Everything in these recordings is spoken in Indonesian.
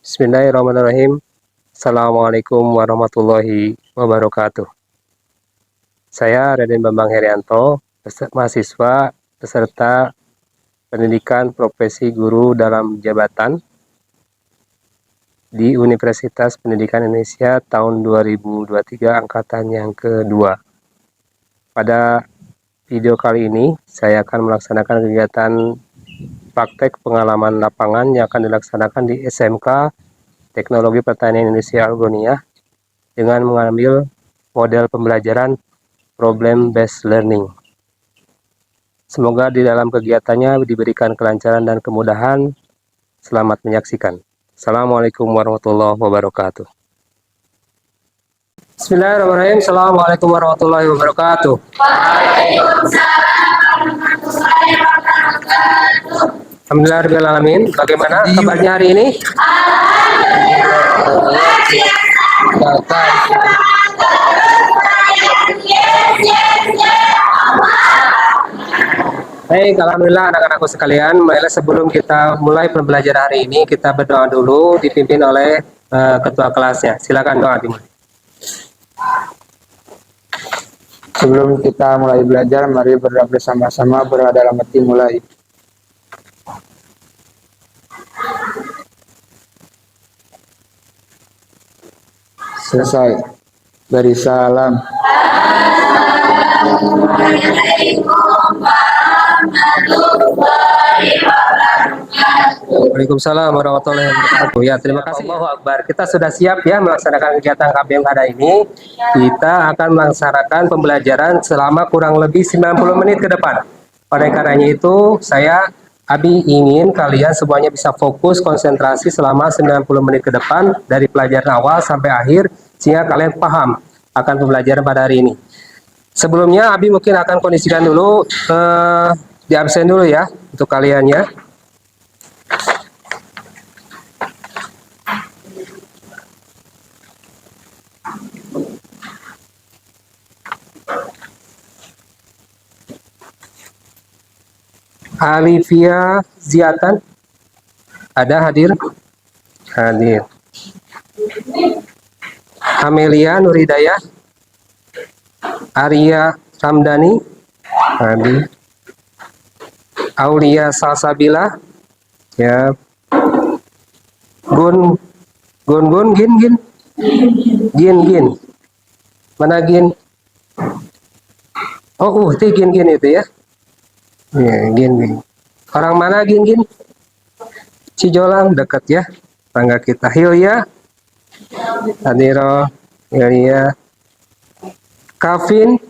Bismillahirrahmanirrahim. Assalamualaikum warahmatullahi wabarakatuh. Saya Raden Bambang Herianto, mahasiswa peserta pendidikan profesi guru dalam jabatan di Universitas Pendidikan Indonesia tahun 2023 angkatan yang kedua. Pada video kali ini saya akan melaksanakan kegiatan praktek pengalaman lapangan yang akan dilaksanakan di SMK Teknologi Pertanian Indonesia Algonia dengan mengambil model pembelajaran problem based learning. Semoga di dalam kegiatannya diberikan kelancaran dan kemudahan. Selamat menyaksikan. Assalamualaikum warahmatullahi wabarakatuh. Bismillahirrahmanirrahim. Assalamualaikum warahmatullahi wabarakatuh. Alhamdulillahirrahmanirrahim. Bagaimana kabarnya hari ini? Baik, alhamdulillah anak-anakku sekalian. Sebelum kita mulai pembelajaran hari ini, kita berdoa dulu dipimpin oleh ketua kelasnya. Silakan doa dimulai. Sebelum kita mulai belajar, mari berdoa bersama-sama, berdoa dalam hati mulai. Selesai. Beri salam. Waalaikumsalam warahmatullahi wabarakatuh. Ya, terima kasih. Allahu Akbar. Kita sudah siap ya melaksanakan kegiatan KBMKADA ini. Kita akan melaksanakan pembelajaran selama kurang lebih 90 menit ke depan. Oleh karenanya itu, Abi ingin kalian semuanya bisa fokus konsentrasi selama 90 menit ke depan dari pelajaran awal sampai akhir sehingga kalian paham akan pembelajaran pada hari ini. Sebelumnya Abi mungkin akan kondisikan dulu di absen dulu ya untuk kalian ya. Alifia Ziatan ada hadir? Hadir. Amelia Nuridaya, Arya Ramdhani hadir. Aulia Salsabila ya. Gun Gin mana Gin? Oh Gin itu ya. Ya, Gin. Orang mana Gin? Cijolang dekat ya, tangga kita. Hilya, Hadiro, Hilya. Kevin.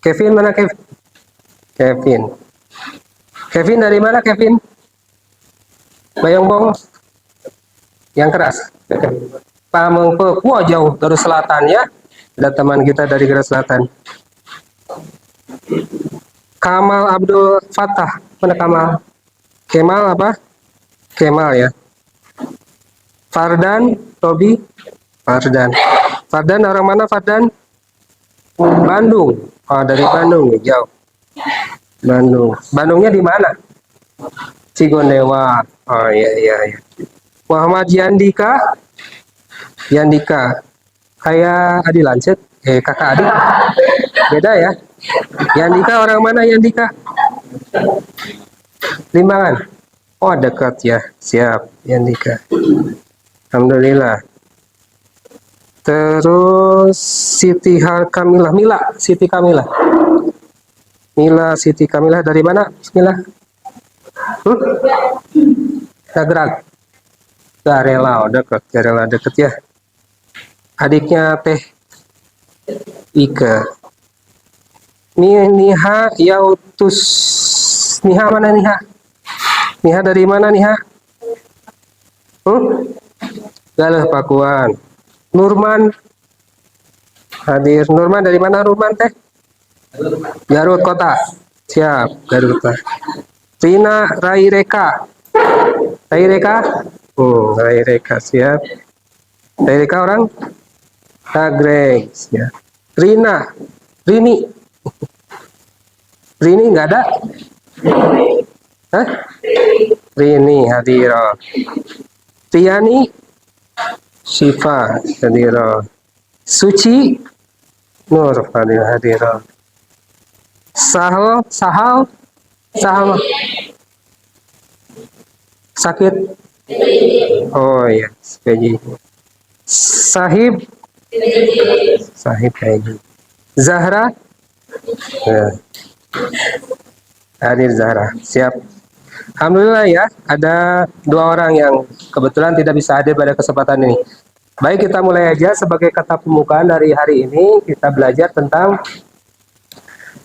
Kevin mana Kevin? Kevin dari mana Kevin? Bayongbong yang keras. Pamengpe, wah jauh dari selatan ya. Ada teman kita dari Garut Selatan. Kamal Abdul Fattah, mana Kamal? Kemal apa? Kemal ya. Fardan, Robi, Fardan orang mana Fardan? Bandung. Oh dari Bandung, jauh. Bandungnya di mana? Cigondewa. Oh iya. Muhammad Yandika, kayak Adi Lancet, kakak adik. Beda ya. Yandika orang mana Yandika? Limbangan. Oh dekat ya, siap Yandika. Alhamdulillah. Terus Siti Kamilah, Siti Kamilah dari mana? Bismillah. Nagrag. Garela deket ya. Adiknya Teh Ika. Niha Yautus. Niha mana Niha? Niha dari mana Niha? Galuh Pakuan. Nurman hadir. Nurman dari mana Nurman Teh? Garut Kota. Siap, Garut Kota. Rina Raireka. Raireka siap. Raireka orang Nagreg ya. Rini nggak ada? Hah? Rini hadiro. Tiani Syifa hadiro. Suci Nur hadiro. Sahal sakit. Oh ya, Peggy. Sahib Peggy. Zahra ya. Hadir Zahra, siap. Alhamdulillah ya, ada 2 orang yang kebetulan tidak bisa hadir pada kesempatan ini. Baik, kita mulai aja. Sebagai kata pembukaan dari hari ini, kita belajar tentang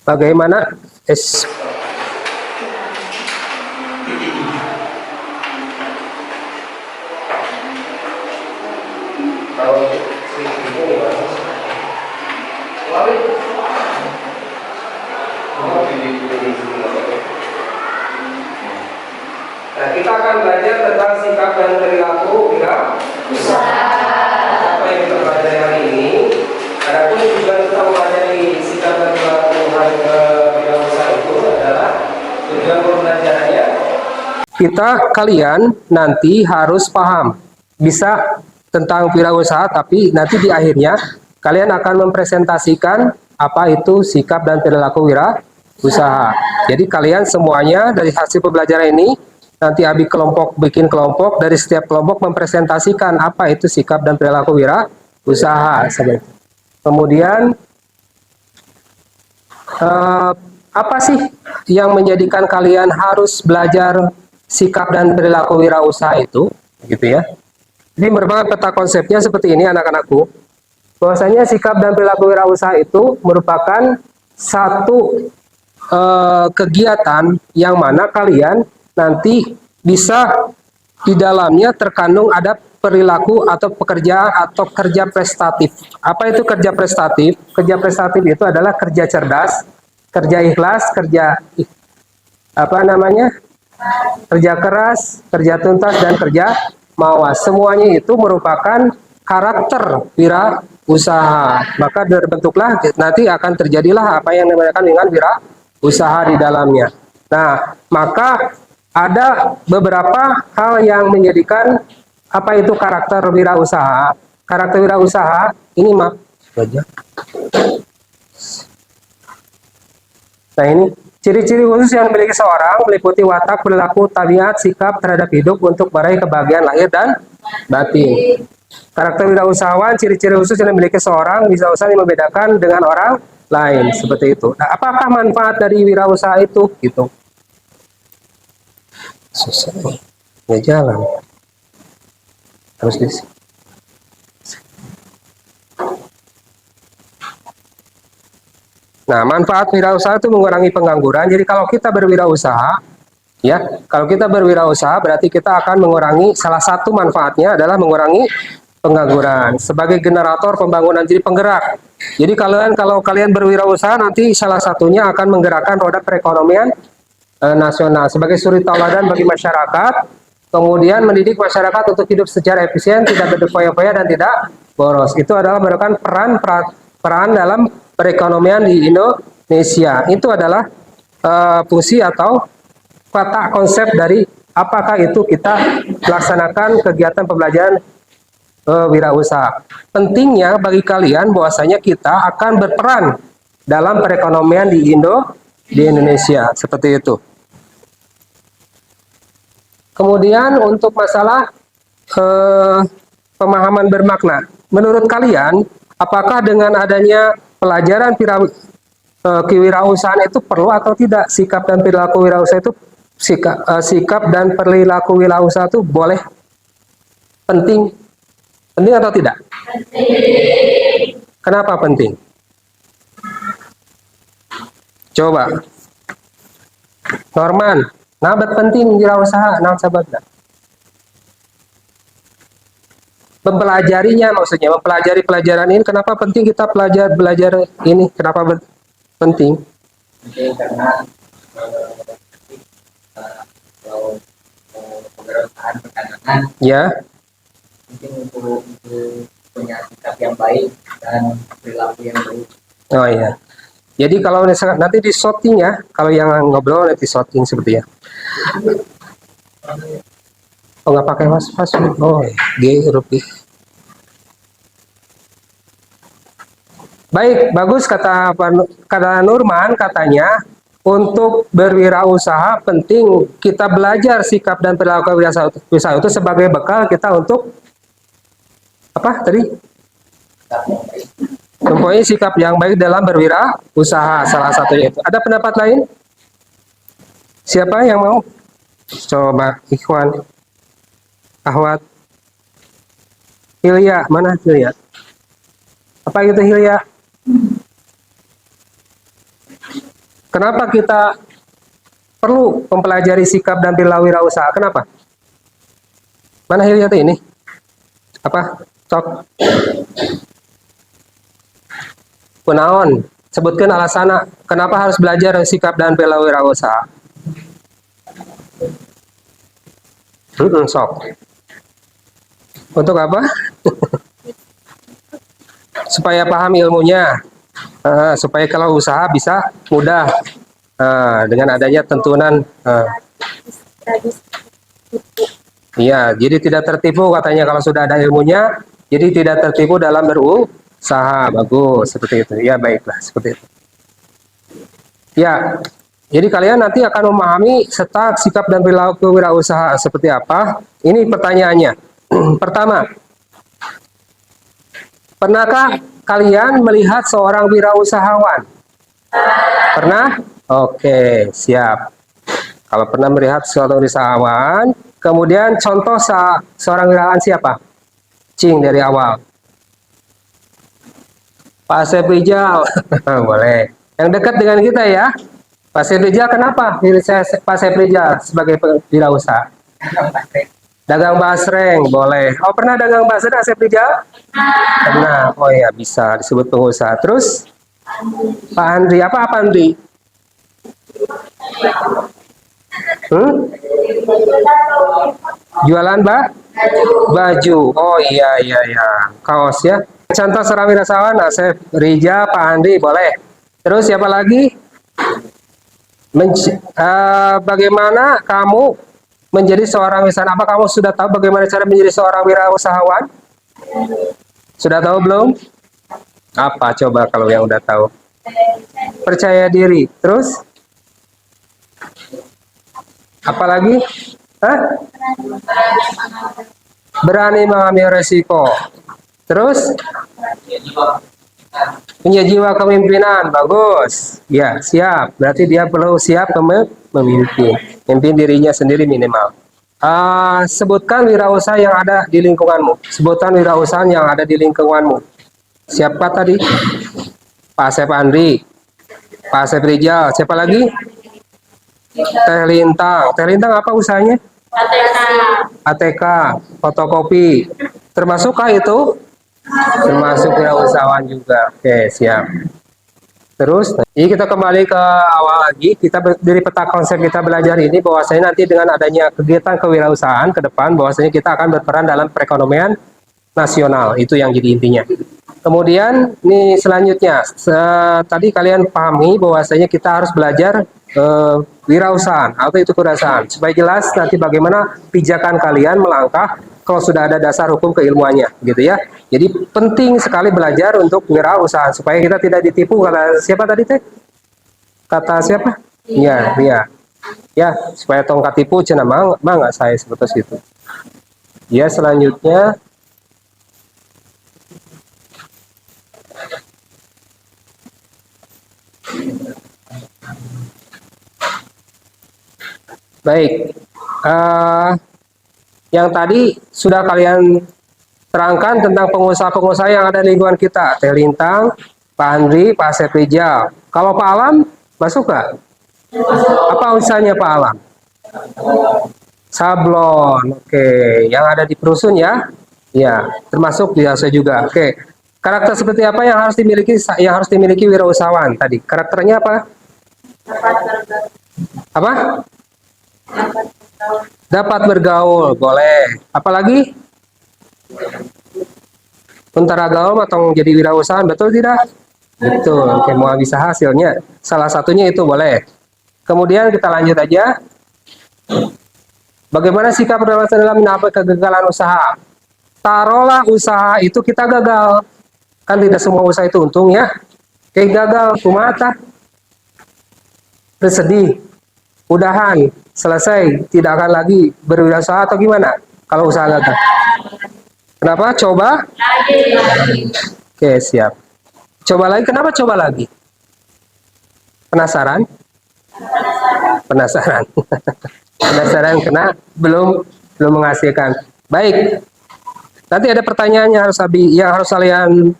bagaimana Nah, kita akan belajar tentang sikap dan perilaku wirausaha. Apa yang kita pelajari hari ini. Adapun tujuan kita mempelajari sikap dan perilaku wirausaha itu adalah tujuan pembelajarannya. Kalian nanti harus paham bisa tentang wirausaha, tapi nanti di akhirnya kalian akan mempresentasikan apa itu sikap dan perilaku wirausaha. Jadi kalian semuanya dari hasil pembelajaran ini nanti bikin kelompok, dari setiap kelompok mempresentasikan apa itu sikap dan perilaku wirausaha. Kemudian apa sih yang menjadikan kalian harus belajar sikap dan perilaku wirausaha itu, gitu ya. Jadi merupakan peta konsepnya seperti ini anak-anakku. Bahwasanya sikap dan perilaku wirausaha itu merupakan satu kegiatan yang mana kalian nanti bisa di dalamnya terkandung ada perilaku atau pekerjaan atau kerja prestatif. Apa itu kerja prestatif? Kerja prestatif itu adalah kerja cerdas, kerja ikhlas, kerja kerja keras, kerja tuntas, dan kerja mawas. Semuanya itu merupakan karakter wirausaha. Maka terbentuklah nanti akan terjadilah apa yang dinamakan dengan wirausaha di dalamnya. Nah, maka ada beberapa hal yang menjadikan apa itu karakter wirausaha. Karakter wirausaha ini Nah, ini ciri-ciri khusus yang dimiliki seorang meliputi watak, perilaku, tabiat, sikap terhadap hidup untuk meraih kebahagiaan lahir dan batin. Karakter wirausahawan, ciri-ciri khusus yang dimiliki seorang bisa usaha yang membedakan dengan orang lain, seperti itu. Nah, apakah manfaat dari wirausaha itu? Gitu. Susah nih, nggak jalan. Harus di Nah, manfaat wirausaha itu mengurangi pengangguran. Jadi kalau kita berwirausaha, berarti kita akan mengurangi, salah satu manfaatnya adalah mengurangi pengangguran. Sebagai generator pembangunan, jadi penggerak. Jadi kalau kalian berwirausaha, nanti salah satunya akan menggerakkan roda perekonomian nasional sebagai suri tauladan bagi masyarakat, kemudian mendidik masyarakat untuk hidup secara efisien, tidak berfoya-foya dan tidak boros. Itu adalah merupakan peran dalam perekonomian di Indonesia. Itu adalah fungsi atau kata konsep dari apakah itu kita melaksanakan kegiatan pembelajaran wirausaha. Pentingnya bagi kalian bahwasanya kita akan berperan dalam perekonomian di Indonesia, seperti itu. Kemudian untuk masalah pemahaman bermakna, menurut kalian apakah dengan adanya pelajaran kewirausahaan itu perlu atau tidak? Sikap dan perilaku wirausaha itu sikap dan perilaku wirausaha itu boleh, penting atau tidak? Kenapa penting? Coba Norman, nabat penting wirausaha, sahabat. Mempelajarinya, maksudnya mempelajari pelajaran ini, kenapa penting kita belajar ini? Kenapa penting? Karena pemberontakan perdagangan ya, penting untuk punya sikap yang baik dan perilaku yang baik. Oh iya. Jadi kalau nanti di shooting ya, kalau yang ngobrol nanti shooting seperti ya. Oh, nggak pakai password. Oh, G huruf G. Baik, bagus kata Nurman, katanya untuk berwirausaha penting kita belajar sikap dan perilaku wirausaha itu sebagai bekal kita untuk apa tadi? Mempunyai sikap yang baik dalam berwirausaha, salah satunya itu. Ada pendapat lain? Siapa yang mau? Coba, Ikhwan, Ahwat, Hilya, mana Hilya? Apa itu Hilya? Kenapa kita perlu mempelajari sikap dan perilaku wirausaha? Kenapa? Mana Hilya tuh ini? Apa? Cok. Kunaon? Sebutkan alasan kenapa harus belajar sikap dan perilaku wirausaha. Sok. Untuk apa? Supaya paham ilmunya. Supaya kalau usaha bisa mudah dengan adanya tentuan. Iya, jadi tidak tertipu katanya kalau sudah ada ilmunya, jadi tidak tertipu dalam berusaha. Bagus, seperti itu. Ya, baiklah, seperti itu. Ya, jadi kalian nanti akan memahami serta sikap dan perilaku wirausaha seperti apa. Ini pertanyaannya. Pertama, pernahkah kalian melihat seorang wirausahawan? Pernah? Oke, siap. Kalau pernah melihat seorang wirausahawan, kemudian contoh seorang wirausahawan siapa? Cing dari awal. Pak Asep Rijal, boleh. Yang dekat dengan kita ya. Pak Asep Rijal kenapa pilih Pak Asep Rijal sebagai wirausaha? Dagang basreng, boleh. Oh, pernah dagang basreng Asep Rijal? Pernah. Oh ya, bisa disebut pengusaha. Terus Pak Andri, apa Andri? Jualan baju. Oh iya. Kaos ya. Contoh seorang wirausahawan, Asep Rijal, Pak Andri, boleh. Terus siapa lagi? Bagaimana kamu menjadi seorang wirausahawan? Apa kamu sudah tahu bagaimana cara menjadi seorang wirausahawan? Sudah tahu belum? Apa coba kalau yang udah tahu? Percaya diri. Terus? Apalagi? Berani mengambil resiko. Terus? Punya jiwa kepemimpinan. Bagus. Ya, siap. Berarti dia perlu siap memimpin. Memimpin dirinya sendiri minimal. Sebutkan wirausaha yang ada di lingkunganmu. Sebutkan wirausaha yang ada di lingkunganmu. Siapa tadi? Pak Asep Andri, Pak Asep Rijal. Siapa lagi? Teh Lintang. Teh Lintang apa usahanya? ATK, fotokopi. Termasukkah itu? Termasuk wirausahawan juga. Oke, siap. Terus, ini kita kembali ke awal lagi. Kita dari peta konsep kita belajar ini bahwasanya nanti dengan adanya kegiatan kewirausahaan ke depan, bahwasanya kita akan berperan dalam perekonomian nasional. Itu yang jadi intinya. Kemudian, ini selanjutnya, tadi kalian pahami bahwasanya kita harus belajar wirausahaan atau itu kewirausahaan. Supaya jelas nanti bagaimana pijakan kalian melangkah kalau sudah ada dasar hukum keilmuannya, gitu ya. Jadi penting sekali belajar untuk wirausahaan supaya kita tidak ditipu. Kata siapa tadi teh? Kata siapa? Iya, iya. Ya, supaya tongkat tipu cenah mangga saya seperti itu. Ya, selanjutnya baik. Yang tadi sudah kalian terangkan tentang pengusaha-pengusaha yang ada di lingkungan kita. Teh Lintang, Pak Andri, Pak Asep Rijal. Kalau Pak Alam, masuk nggak? Apa usahanya Pak Alam? Sablon. Oke. Yang ada di perusun ya? Ya, termasuk biasa juga. Oke. Karakter seperti apa yang harus dimiliki wirausahawan tadi? Karakternya apa? Apa? Dapat bergaul, boleh. Apalagi? Tentara gaul atau jadi wirausahaan, betul tidak? Betul. Oke, mau bisa hasilnya. Salah satunya itu boleh. Kemudian kita lanjut aja. Bagaimana sikap dewasa dalam menyikapi kegagalan usaha? Taruhlah usaha itu kita gagal. Kan tidak semua usaha itu untung ya. Kayak gagal, kumata. Bersedih. Udahan, selesai. Tidak akan lagi berwirausaha atau gimana? Kalau usaha gagal. Kenapa? Coba? Oke, siap. Coba lagi, kenapa coba lagi? Penasaran? Penasaran. Penasaran karena belum menghasilkan. Baik. Nanti ada pertanyaan yang harus kalian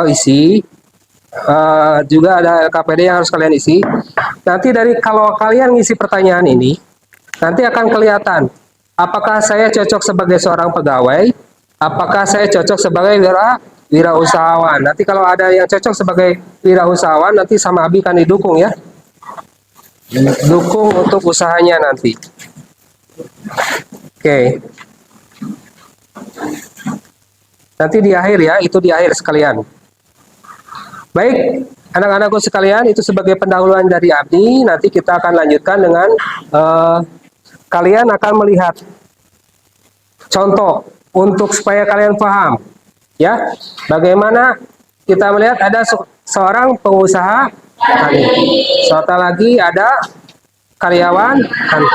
isi. Juga ada LKPD yang harus kalian isi. Nanti kalau kalian ngisi pertanyaan ini, nanti akan kelihatan apakah saya cocok sebagai seorang pegawai, apakah saya cocok sebagai wirausahawan. Nanti kalau ada yang cocok sebagai wirausahawan, nanti sama Abi kan didukung ya. Dukung untuk usahanya nanti. Oke. Nanti di akhir ya, itu di akhir sekalian. Baik, anak-anakku sekalian, itu sebagai pendahuluan dari Abdi. Nanti kita akan lanjutkan dengan kalian akan melihat contoh untuk supaya kalian paham ya, bagaimana kita melihat ada seorang pengusaha tani. Suatu lagi ada karyawan tani.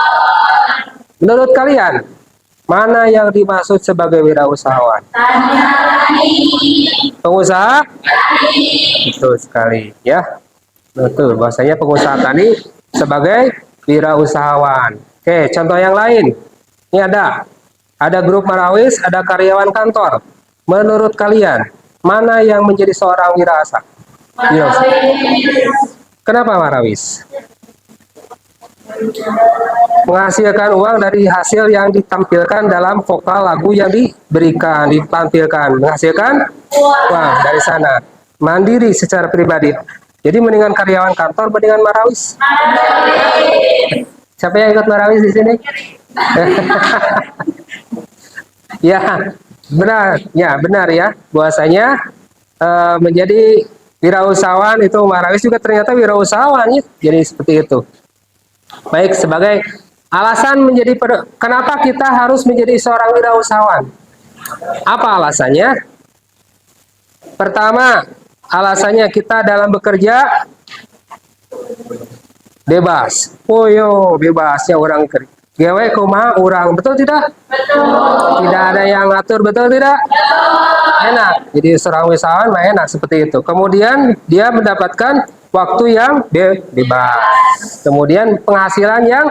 Menurut kalian, mana yang dimaksud sebagai wirausahawan? Pengusaha? Betul sekali ya. Betul, bahasanya pengusaha tani sebagai wirausahawan. Oke, contoh yang lain. Ini ada grup Marawis, ada karyawan kantor. Menurut kalian, mana yang menjadi seorang wirausaha? Kenapa Marawis? Menghasilkan uang dari hasil yang ditampilkan dalam vokal lagu yang ditampilkan. Menghasilkan uang dari sana. Mandiri secara pribadi. Jadi mendingan karyawan kantor, mendingan Marawis. Siapa yang ikut Marawis di sini? Ya, benar ya. Bahwasanya menjadi wirausahawan itu Marawis juga ternyata wirausahawan ya. Jadi seperti itu. Baik, sebagai alasan kenapa kita harus menjadi seorang wirausahawan? Apa alasannya? Pertama, alasannya kita dalam bekerja bebas. Oh yo, bebasnya orang kerja. Gawe kumaha orang, betul tidak? Betul. Tidak ada yang ngatur, betul tidak? Betul. Enak. Jadi seorang wirausahawan mah enak seperti itu. Kemudian dia mendapatkan waktu yang bebas. Kemudian penghasilan yang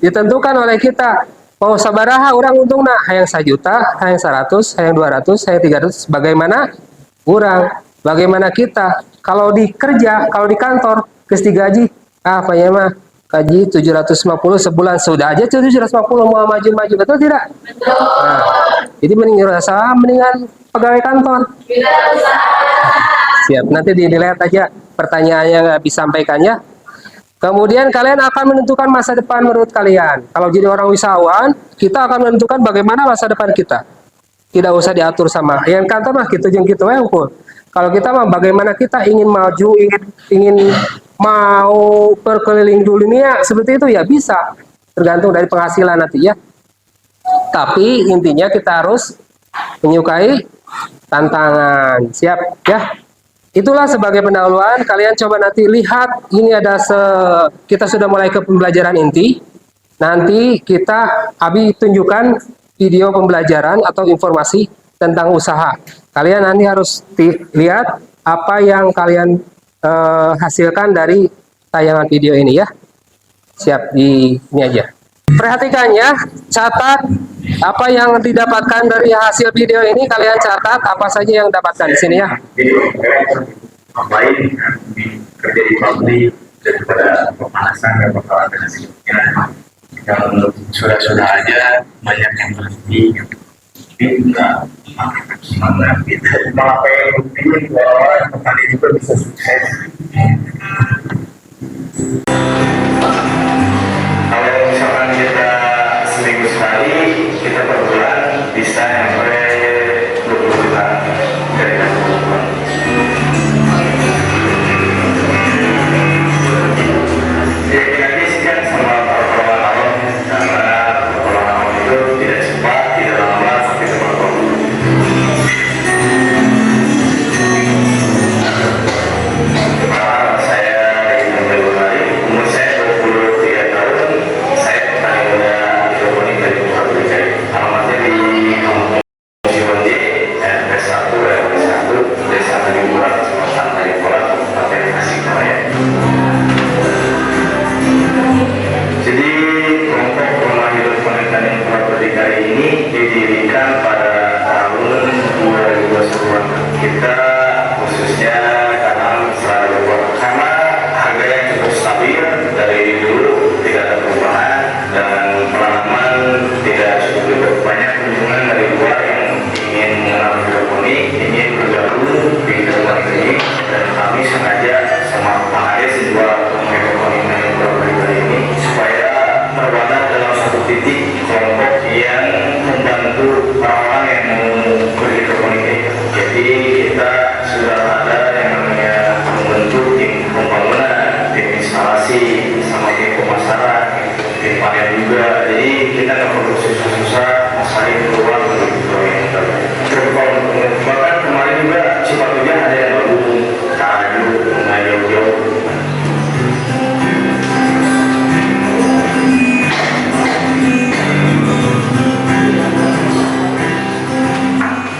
ditentukan oleh kita. Mau sabaraha orang untung nak hayang 1 juta, hayang 100, hayang 200, hayang 300 bagaimana? Kurang. Bagaimana kita? Kalau di kantor geus digaji apa ya mah? Gaji 750 sebulan sudah aja 750 mau maju-maju, betul tidak? Betul. Nah, jadi mendingan pegawai kantor. Siap, nanti dilihat aja pertanyaan yang disampaikan ya. Kemudian kalian akan menentukan masa depan menurut kalian. Kalau jadi orang wisatawan, kita akan menentukan bagaimana masa depan kita. Tidak usah diatur sama yang kantor mah gitu jeung kitu we ukur. Kalau kita mah bagaimana kita ingin maju, ingin mau berkeliling dunia seperti itu ya bisa. Tergantung dari penghasilan nanti ya. Tapi intinya kita harus menyukai tantangan. Siap ya. Itulah sebagai pendahuluan. Kalian coba nanti lihat, ini ada kita sudah mulai ke pembelajaran inti. Nanti Abi tunjukkan video pembelajaran atau informasi tentang usaha. Kalian nanti harus lihat apa yang kalian hasilkan dari tayangan video ini ya. Siap, ini aja. Perhatikan ya, catat apa yang didapatkan dari hasil video ini. Kalian catat apa saja yang dapatkan di sini ya. Jadi ngapain kerja di pabrik daripada pemanasan dan pengalaman hasilnya. Kalau sudah aja banyak yang berhenti, tapi enggak semangat gitu. Malah pengen buktiin bahwa petani juga bisa sukses. Kalau misalkan kita seminggu sekali, kita per bulan bisa sampai 20 juta dari uang. Jadi sih kan sama kawan-kawan pengalaman tidak cukup banyak kunjungan dari luar yang ingin mengenal hidroponik, ingin bergabung di hidroponik ini, dan kami sengaja sama Pak Ades juga menghidroponik kali ini supaya terwadah dalam satu titik kelompok yang membantu orang-orang yang mau berhidroponik ini. Jadi kita sudah ada yang namanya membentuk tim pembangunan, tim instalasi, sama tim pemasaran, tim panen juga. Jadi kita nggak perlu susah-susah masalah keluar untuk proyek. Bahkan kemarin juga Cipatujah ada yang baru Kaju, jauh-jauh.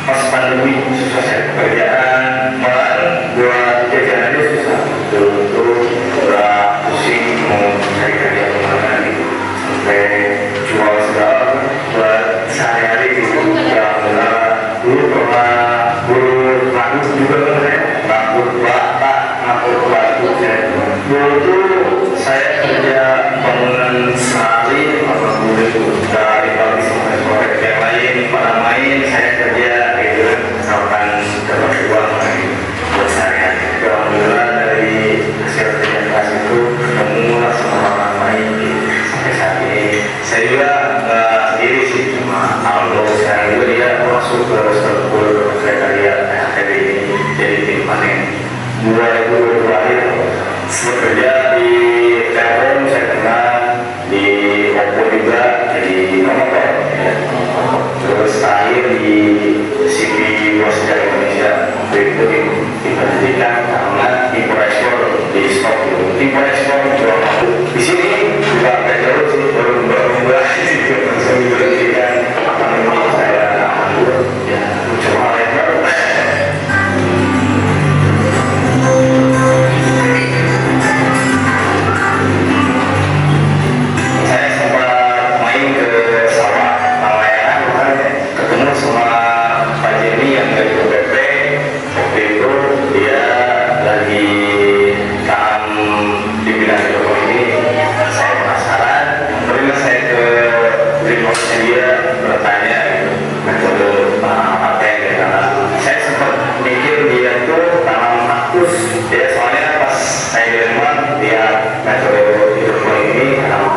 Pas pandemi susah cari pekerjaan, malah buat jajan aja susah. Untuk udah pusing mau cari kerja kemana gitu, sampai jual segala buat sehari-hari gitu. Ya alhamdulillah, dulu pernah guru lagu juga kan saya, lagu bata, ngatur batu saya. Dulu tuh saya kerja bangunan sehari, apa guru itu dari pagi sampai sore. Yang lain pada main, saya kerja gitu, misalkan dapat uang lagi buat sehari-hari. Alhamdulillah dari hasil kerja keras itu ketemu lah sama orang lain gitu. Sampai saat ini saya juga nggak sendiri sih, cuma Aldo sekarang juga dia masuk ke struktur sekretariat PHTB ini jadi tim panen. 2020 akhir bekerja di Telkom, saya kenal di Oppo juga jadi promotor ya. Terus terakhir di CV Bos Sejarah Indonesia itu diberhentikan karena impor ekspor di stop gitu. Impor ekspor jual di sini juga agak jauh sih, baru bisa diberhentikan. Apa namanya saya ya coba hal yang baru. Saya sempat main ke sawah Palayanan kemarin ya, ketemu sama Pak Jenny yang dari BPP. Waktu itu dia lagi tanam di bidang hidroponik ini. Saya penasaran, berilah saya ke remote-nya dia bertanya gitu, metode apa yang tanam. Saya sempat mikir dia tuh tanam kaktus ya, soalnya pas saya di rumah dia metode hidroponik ini tanam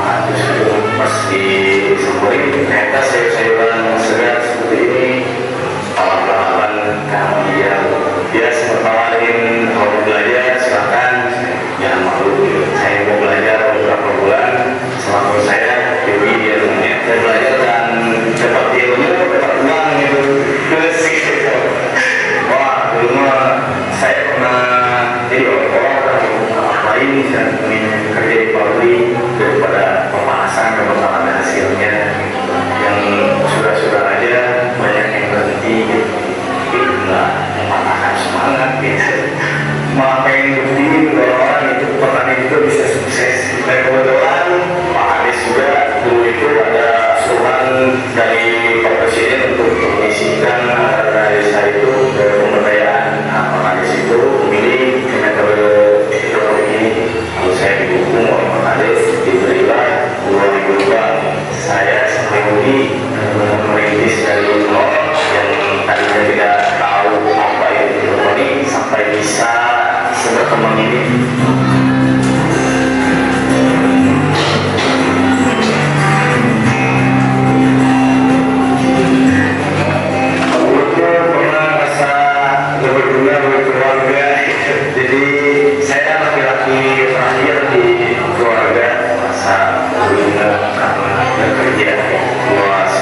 kaktus itu pas disembuhin ternyata sayur-sayuran segar seperti ini. Kawan-kawan kami dia sempat tawarin kalau belajar silakan, jangan malu gitu. Saya mau belajar beberapa bulan, selama saya Dewi dia temennya, saya belajar dan dapat ilmu, dapat uang gitu. Terus gitu. Wah, dulu mah saya pernah jadi orang lain dan kerja di pabrik daripada pemanasan dan ada hasilnya yang sudah-sudah aja banyak yang berhenti gitu. Tapi nggak mematahkan semangat gitu, malah pengen buktiin bahwa orang itu petani itu bisa sukses. Dan kebetulan Pak Ades juga dulu itu ada suruhan dari Pak Presiden untuk mengisikan anggaran desa itu ke pemberdayaan. Nah, Pak Ades itu memilih metode hidroponik ini, lalu saya didukung oleh Pak Ades, diberilah 2.000 uang. Saya sampai Budi merintis dari nol yang tadinya tidak tahu apa itu hidroponik sampai bisa seberkembang ini. Pernah rasa berguna berkeluarga, jadi saya laki-laki terakhir di keluarga, masa berguna karena bekerja luas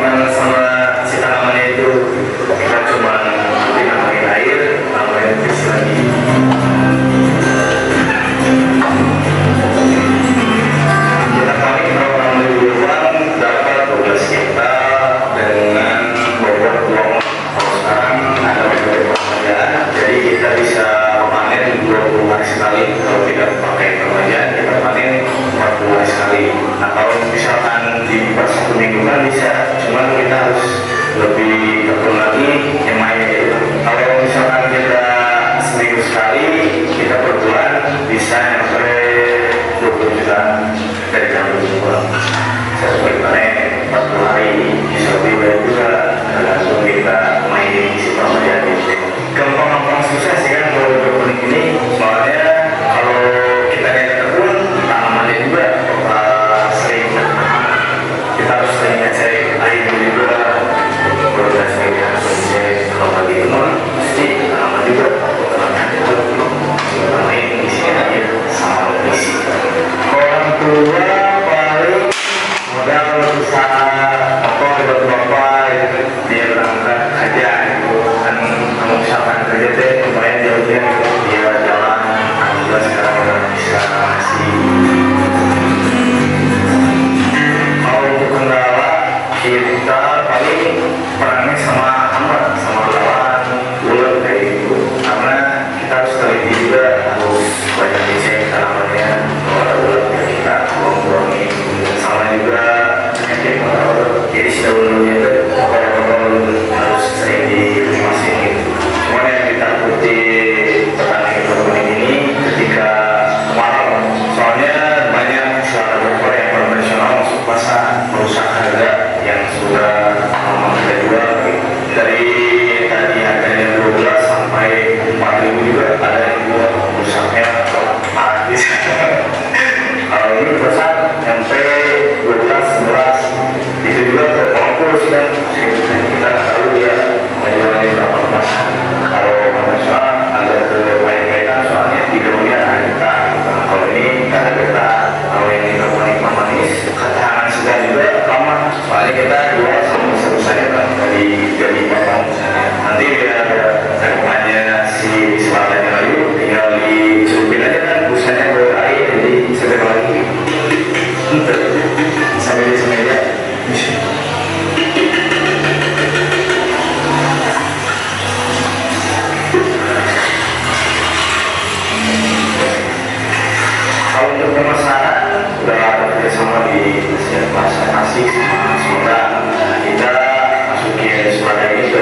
tanaman sama si tanamannya itu kita cuma nambahin air, nambahin visi lagi. Kita kali program liburan dapat 12 kita dengan bobot 2. Kalau sekarang ada beberapa pekerjaan, jadi kita bisa panen 20 hari sekali. Kalau tidak pakai pekerjaan, kita panen 40 hari sekali. Nah, kalau misalkan di pas 1 minggu kan bisa, cuman kita harus lebih tekun lagi nyemainnya itu. Kalau misalkan kita seminggu sekali, kita per bulan bisa sampai 20 juta dari dalam bulan. Sesuai panen 40 hari, bisa lebih banyak juga. Tergantung kita mainin si pekerjaan itu. Gampang-gampang susah sih kan kalau berkuning ini, soalnya kalau kita nyari kebun, tanamannya juga sering kita harus sering cari air juga. Kalau kita sering kalau lagi penuh, pasti tanaman juga tanaman itu main di sini aja sama isi. Orang tua paling modal usaha apa buat bapak itu dia berangkat aja gitu kan, kamu misalkan kerja deh lumayan jauhnya gitu dia jalan, alhamdulillah sekarang udah bisa ngasih. Kalau untuk kendala kita paling perangnya sama hamba, sama lawan ular kayak gitu, karena kita harus teliti juga, harus banyak dicek tanamannya kalau ada ular ya kita buang-buangin, sama juga penyakit jadi si daun-daunnya itu harus sering dikemasin gitu. Cuma yang ditakuti petani hidroponik ini ketika kemarau, soalnya banyak suara dokter yang konvensional masuk pasar merusak harga yang sudah lama kita jual gitu. Dari tadi harganya 12 sampai 4.000 juga ada yang jual, rusaknya habis. Kalau ini besar sampai 12, 11 itu juga terfokus kan, kita tahu dia menjualnya berapa emas. Kalau konvensional ada kebaik-baikan soalnya di dalamnya ada getah. Kalau ini nggak ada getah. Kalau yang hidroponik manis ketahanan sudah juga lama, soalnya kita jual sama selesai kan dari potong misalnya. Nanti dia ada cakupannya si selatanya lagi, tinggal dicelupin aja kan, busanya berair jadi segar lagi. Sampai di sini aja. Kalau untuk pemasaran udah ada kerjasama di pasar Tasik sama Sunda. Kita masukin surat ini ke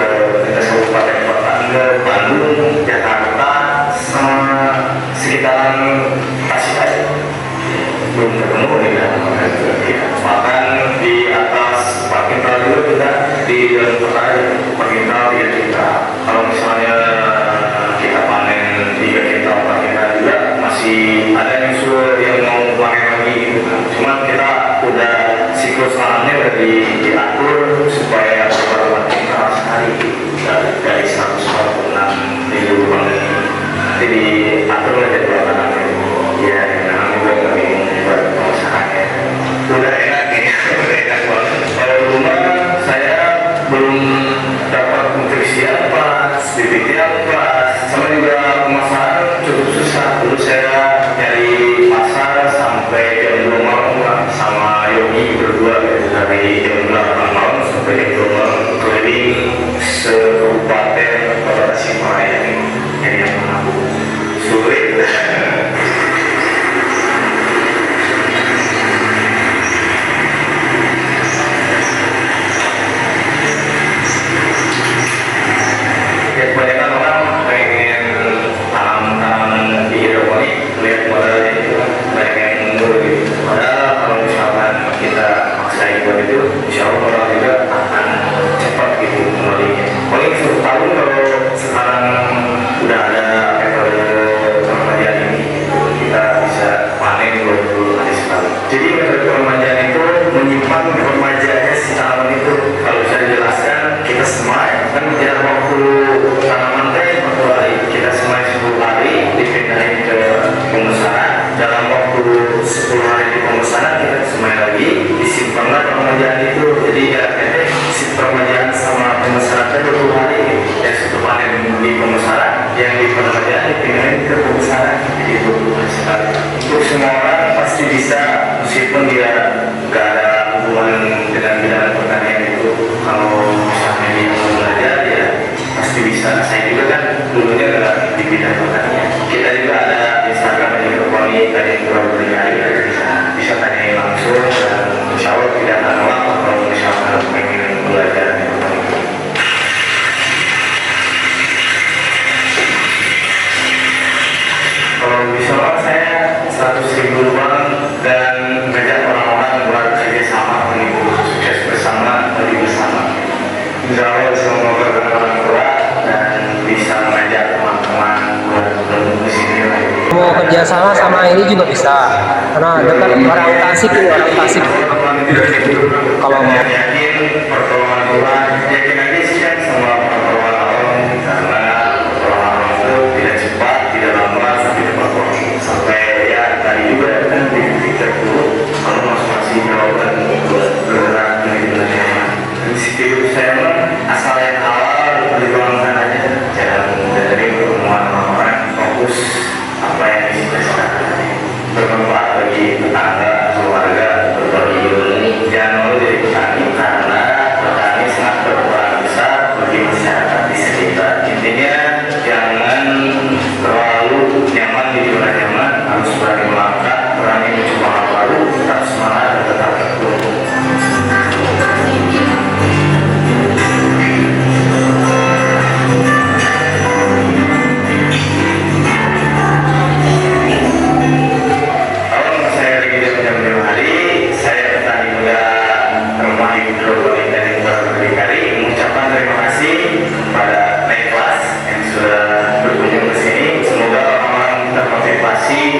kabupaten kota ke Bandung, Jakarta, sama sekitaran Tasik aja. Belum ketemu dengan bahkan di atas Pak Kintal juga kita di dalam kota Pak Kintal 3 juta. Kalau misalnya kita panen 3 kintal Pak Kintal juga masih ada yang mau panen lagi gitu kan. Cuma kita udah siklus tanamnya udah diatur supaya beberapa kintal sekali dari 146.000 bang ini nanti diatur oleh tanamnya. Ya, memang juga nggak bingung buat pemasarannya. Udah enak ya, udah enak banget. Kalau rumah saya belum dapat nutrisi yang pas, bibitnya yang pas, sama juga pemasaran cukup susah. Dulu saya nyari pasar sampai jam 2 malam lah, sama Yogi berdua dari jam 8 malam sampai jam 2 malam keliling se-kabupaten Kota Tasikmalaya ini, jadi yang mengaku sulit. Kebanyakan orang pengen tanam-tanaman di hidroponik, lihat modalnya itu banyak yang mundur gitu. Padahal kalau misalkan kita maksain buat itu, insya Allah modal juga akan cepat gitu kembalinya. Paling kalau misalnya dia mau belajar ya pasti bisa. Saya juga kan dulunya nggak di bidang pertanian. Kita juga ada Instagram hidroponik, ada yang berkali-kali bisa tanya langsung, dan insya Allah tidak akan lama kalau misalnya pengen belajar hidroponik. Kalau bisa saya 100.000 uang dan ngajak orang-orang buat kerjasama untuk sukses bersama, bagi bersama. Insya Allah bisa mengobrol orang tua dan bisa mengajak teman-teman buat bertemu di sini lagi. Mau kerjasama sama ini juga bisa, karena dekat orang Tasik ini, orang Tasik. Kalau mau yakin pertolongan Tuhan, yakin aja sih kan sama pertolongan Allah, karena pertolongan Allah itu tidak cepat, tidak lama, tapi cepat waktu. Sampai ya tadi juga kan di titik dulu, kalau masih jawaban buat bergerak dari belajar. Prinsip saya mah asal yang halal diperjuangkan aja, jangan dari pertemuan orang-orang, fokus apa yang dicita-citakan, bermanfaat bagi tetangga, keluarga, berbagi ilmu. Jangan mau jadi petani, karena petani sangat berperan besar bagi masyarakat di sekitar. Intinya jangan terlalu nyaman di zona nyaman, harus berani melangkah, berani mencoba hal baru, tetap semangat dan tetap tekun.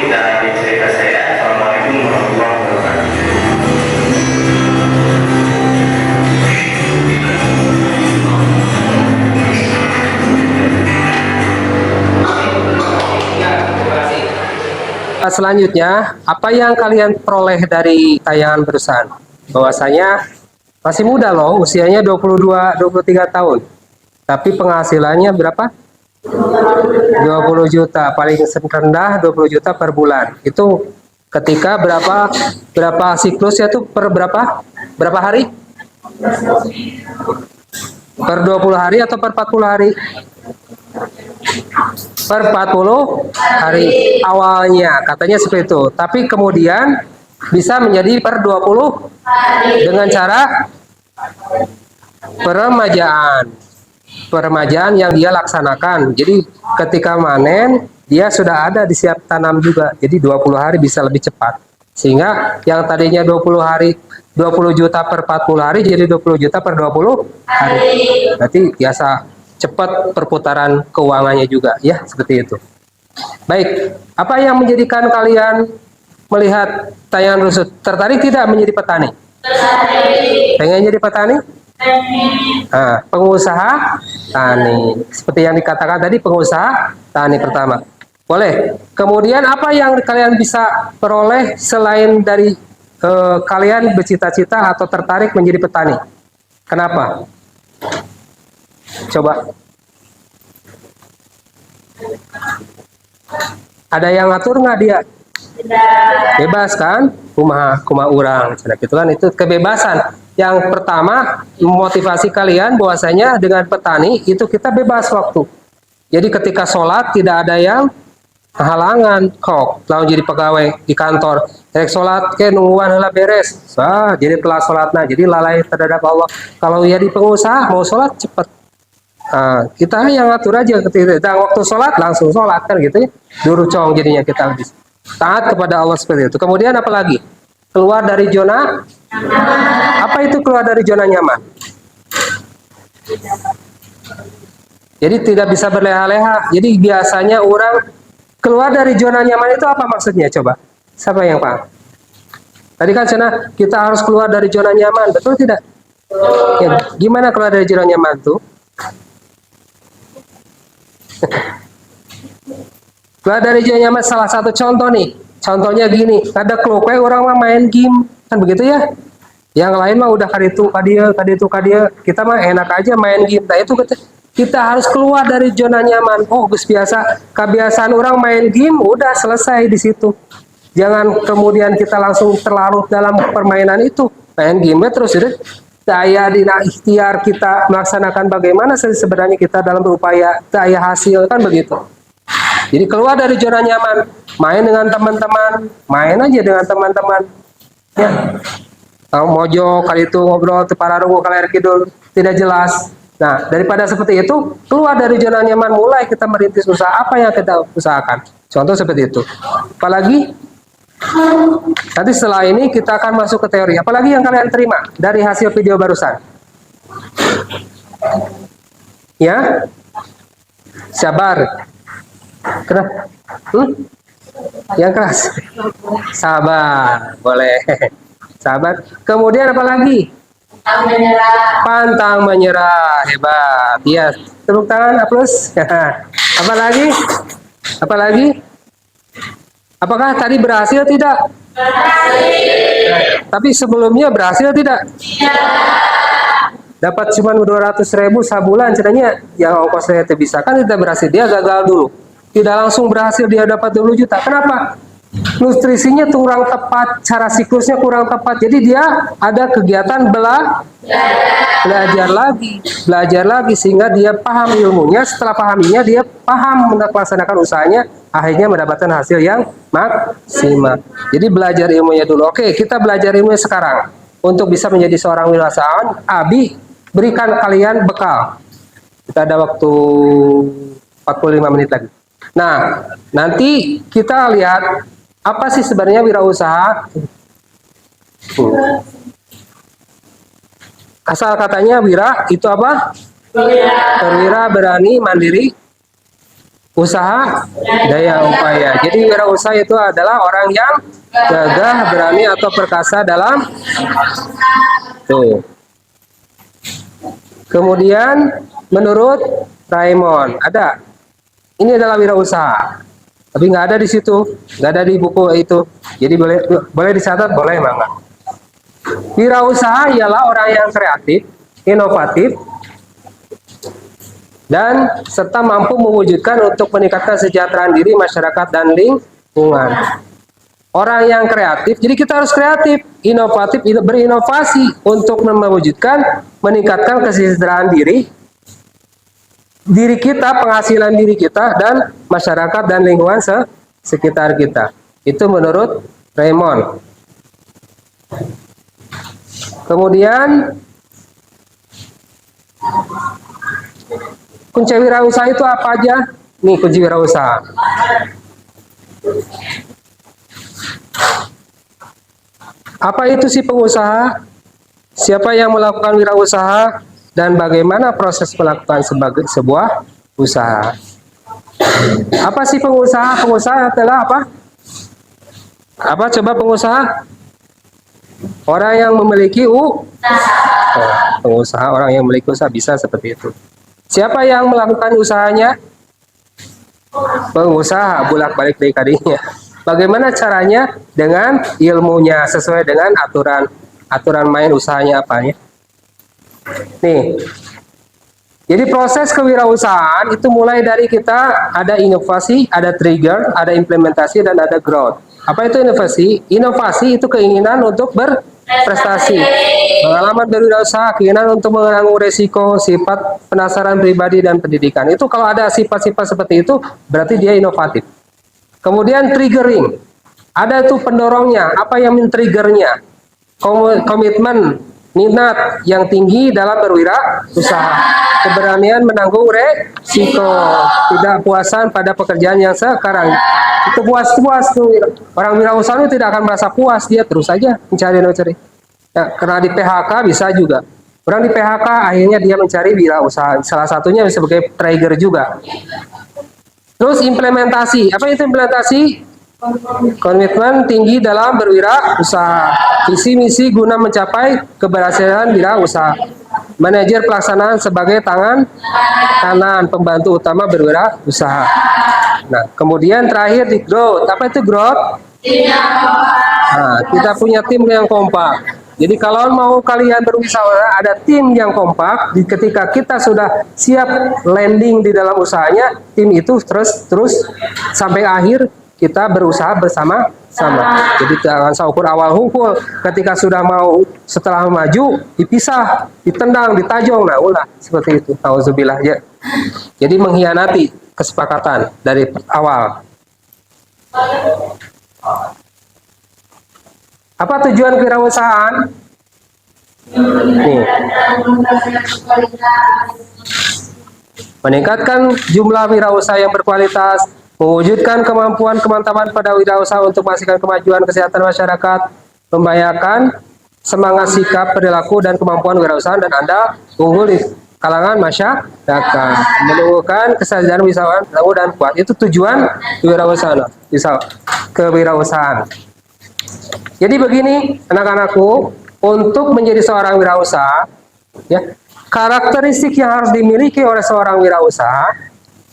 Dari cerita saya, Assalamualaikum warahmatullahi wabarakatuh. Selanjutnya, apa yang kalian peroleh dari tayangan barusan? Bahwasanya masih muda loh, usianya 22-23 tahun. Tapi penghasilannya berapa? 20 juta, paling rendah 20 juta per bulan. Itu ketika berapa siklusnya tuh, per berapa hari? Per 20 hari atau per 40 hari? Per 40 hari awalnya, katanya seperti itu. Tapi kemudian bisa menjadi per 20 dengan cara peremajaan yang dia laksanakan. Jadi ketika manen dia sudah ada di siap tanam juga. Jadi 20 hari bisa lebih cepat. Sehingga yang tadinya 20 hari 20 juta per 40 hari jadi 20 juta per 20 hari. Berarti biasa cepat perputaran keuangannya juga, ya, seperti itu. Baik, apa yang menjadikan kalian melihat tayangan Rusut tertarik tidak menjadi petani? Pengen jadi petani? Nah, pengusaha tani, seperti yang dikatakan tadi, pengusaha tani pertama. Boleh. Kemudian apa yang kalian bisa peroleh selain dari kalian bercita-cita atau tertarik menjadi petani? Kenapa? Coba. Ada yang ngatur nggak dia? Bebas kan? Kumaha urang. Gitu kan, itu kebebasan. Yang pertama, memotivasi kalian bahwasanya dengan petani itu kita bebas waktu. Jadi ketika sholat tidak ada yang halangan kok. Lalu jadi pegawai di kantor, rek sholat ke nungguan heula beres. Jadi telah sholatnya, jadi lalai terhadap Allah. Kalau ya di pengusaha mau sholat cepet. Nah, kita yang ngatur aja ketika waktu sholat langsung sholat kan gitu ya. Durucong jadinya kita habis. Taat kepada Allah seperti itu. Kemudian apa lagi? Keluar dari zona. Apa itu keluar dari zona nyaman? Jadi tidak bisa berleha-leha. Jadi biasanya orang keluar dari zona nyaman itu apa maksudnya? Coba. Siapa yang paham? Tadi kan sana kita harus keluar dari zona nyaman, betul tidak? Ya, gimana keluar dari zona nyaman tuh? Keluar dari zona nyaman salah satu contoh nih. Contohnya gini, ada klub orang mah main game, kan begitu ya? Yang lain mah udah kaditu kadia. Kita mah enak aja main game. Nah itu kita harus keluar dari zona nyaman. Oh, Gus, kebiasaan orang main game udah selesai di situ. Jangan kemudian kita langsung terlarut dalam permainan itu. Main game terus daya dina ikhtiar kita melaksanakan bagaimana sebenarnya kita dalam berupaya daya hasil kan begitu. Jadi keluar dari zona nyaman, main dengan teman-teman, main aja dengan teman-teman. Ya. Mojo kali itu ngobrol tepararungu kali air kidul tidak jelas. Nah, daripada seperti itu, keluar dari zona nyaman, mulai kita merintis usaha apa yang kita usahakan. Contoh seperti itu. Apalagi nanti setelah ini kita akan masuk ke teori. Apalagi yang kalian terima dari hasil video barusan? Ya? Sabar. Kenapa? Yang keras? Sabar. Boleh. Sabar. Kemudian apa lagi? Pantang menyerah. Hebat. Iya. Tepuk tangan, aplaus. Apa lagi? Apa lagi? Apakah tadi berhasil tidak? Berhasil. Tapi sebelumnya berhasil tidak? Dapat cuma 200.000 sebulan, caranya yang ongkosnya itu bisa kan tidak berhasil, dia gagal dulu. Tidak langsung berhasil dia dapat 20 juta. Kenapa? Nutrisinya kurang tepat, cara siklusnya kurang tepat. Jadi dia ada kegiatan belajar lagi sehingga dia paham ilmunya. Setelah pahaminya dia paham melaksanakan usahanya, akhirnya mendapatkan hasil yang maksimal. Jadi belajar ilmunya dulu. Oke, kita belajar ilmunya sekarang. Untuk bisa menjadi seorang wirausahawan, Abi berikan kalian bekal. Kita ada waktu 45 menit lagi. Nah, nanti kita lihat apa sih sebenarnya wirausaha? Asal katanya wira itu apa? Perwira, berani, mandiri, usaha, daya upaya. Jadi wirausaha itu adalah orang yang gagah, berani atau perkasa dalam tuh. Kemudian menurut Raymond ada ini adalah wirausaha, tapi nggak ada di situ, nggak ada di buku itu. Jadi boleh dicatat, boleh enggak? Wirausaha ialah orang yang kreatif, inovatif, dan serta mampu mewujudkan untuk meningkatkan kesejahteraan diri, masyarakat, dan lingkungan. Orang yang kreatif, jadi kita harus kreatif, inovatif, berinovasi untuk mewujudkan, meningkatkan kesejahteraan diri kita, penghasilan diri kita, dan masyarakat dan lingkungan sekitar kita. Itu menurut Raymond. Kemudian kunci wirausaha itu apa aja? Nih kunci wirausaha. Apa itu si pengusaha? Siapa yang melakukan wirausaha? Dan bagaimana proses melakukan sebuah usaha? Apa sih pengusaha? Pengusaha adalah apa? Apa coba pengusaha? Orang yang memiliki pengusaha, orang yang memiliki usaha bisa seperti itu. Siapa yang melakukan usahanya? Pengusaha, bolak-balik dari tadinya. Bagaimana caranya? Dengan ilmunya, sesuai dengan aturan main usahanya apa ya? Nih, jadi proses kewirausahaan itu mulai dari kita ada inovasi, ada trigger, ada implementasi, dan ada growth. Apa itu inovasi? Inovasi itu keinginan untuk berprestasi, pengalaman berwirausaha, keinginan untuk menanggung resiko, sifat penasaran pribadi, dan pendidikan. Itu kalau ada sifat-sifat seperti itu, berarti dia inovatif. Kemudian triggering, ada tuh pendorongnya, apa yang men-triggernya? Komitmen, minat yang tinggi dalam berwirausaha, keberanian menanggung resiko, tidak puasan pada pekerjaan yang sekarang. Itu puas tuh. Orang wirausaha itu tidak akan merasa puas, dia terus saja mencari. Ya, karena di PHK bisa juga. Orang di PHK akhirnya dia mencari wirausaha. Salah satunya sebagai trigger juga. Terus implementasi. Apa itu implementasi? Komitmen tinggi dalam berwirausaha, visi misi guna mencapai keberhasilan wirausaha, manajer pelaksanaan sebagai tangan kanan pembantu utama berwirausaha. Nah, kemudian terakhir di growth. Apa itu growth? Nah, kita punya tim yang kompak. Jadi kalau mau kalian berwisata, ada tim yang kompak. Ketika kita sudah siap landing di dalam usahanya, tim itu terus sampai akhir kita berusaha bersama sama. Jadi jangan saukur awal hunkul, ketika sudah mau setelah maju dipisah, ditendang, ditajong, nah ulah seperti itu. Auzubillah ya. Jadi mengkhianati kesepakatan dari awal. Apa tujuan kewirausahaan? Nih. Meningkatkan jumlah wirausaha yang berkualitas, mewujudkan kemampuan kemantapan pada wirausaha untuk memastikan kemajuan kesehatan masyarakat, membahayakan semangat sikap, perilaku, dan kemampuan wirausaha dan Anda unggul di kalangan masyarakat, menumbuhkan kesadaran wisatawan dan kuat. Itu tujuan kewirausahaan. Kewirausahaan. Jadi begini, anak-anakku, untuk menjadi seorang wirausaha, ya, karakteristik yang harus dimiliki oleh seorang wirausaha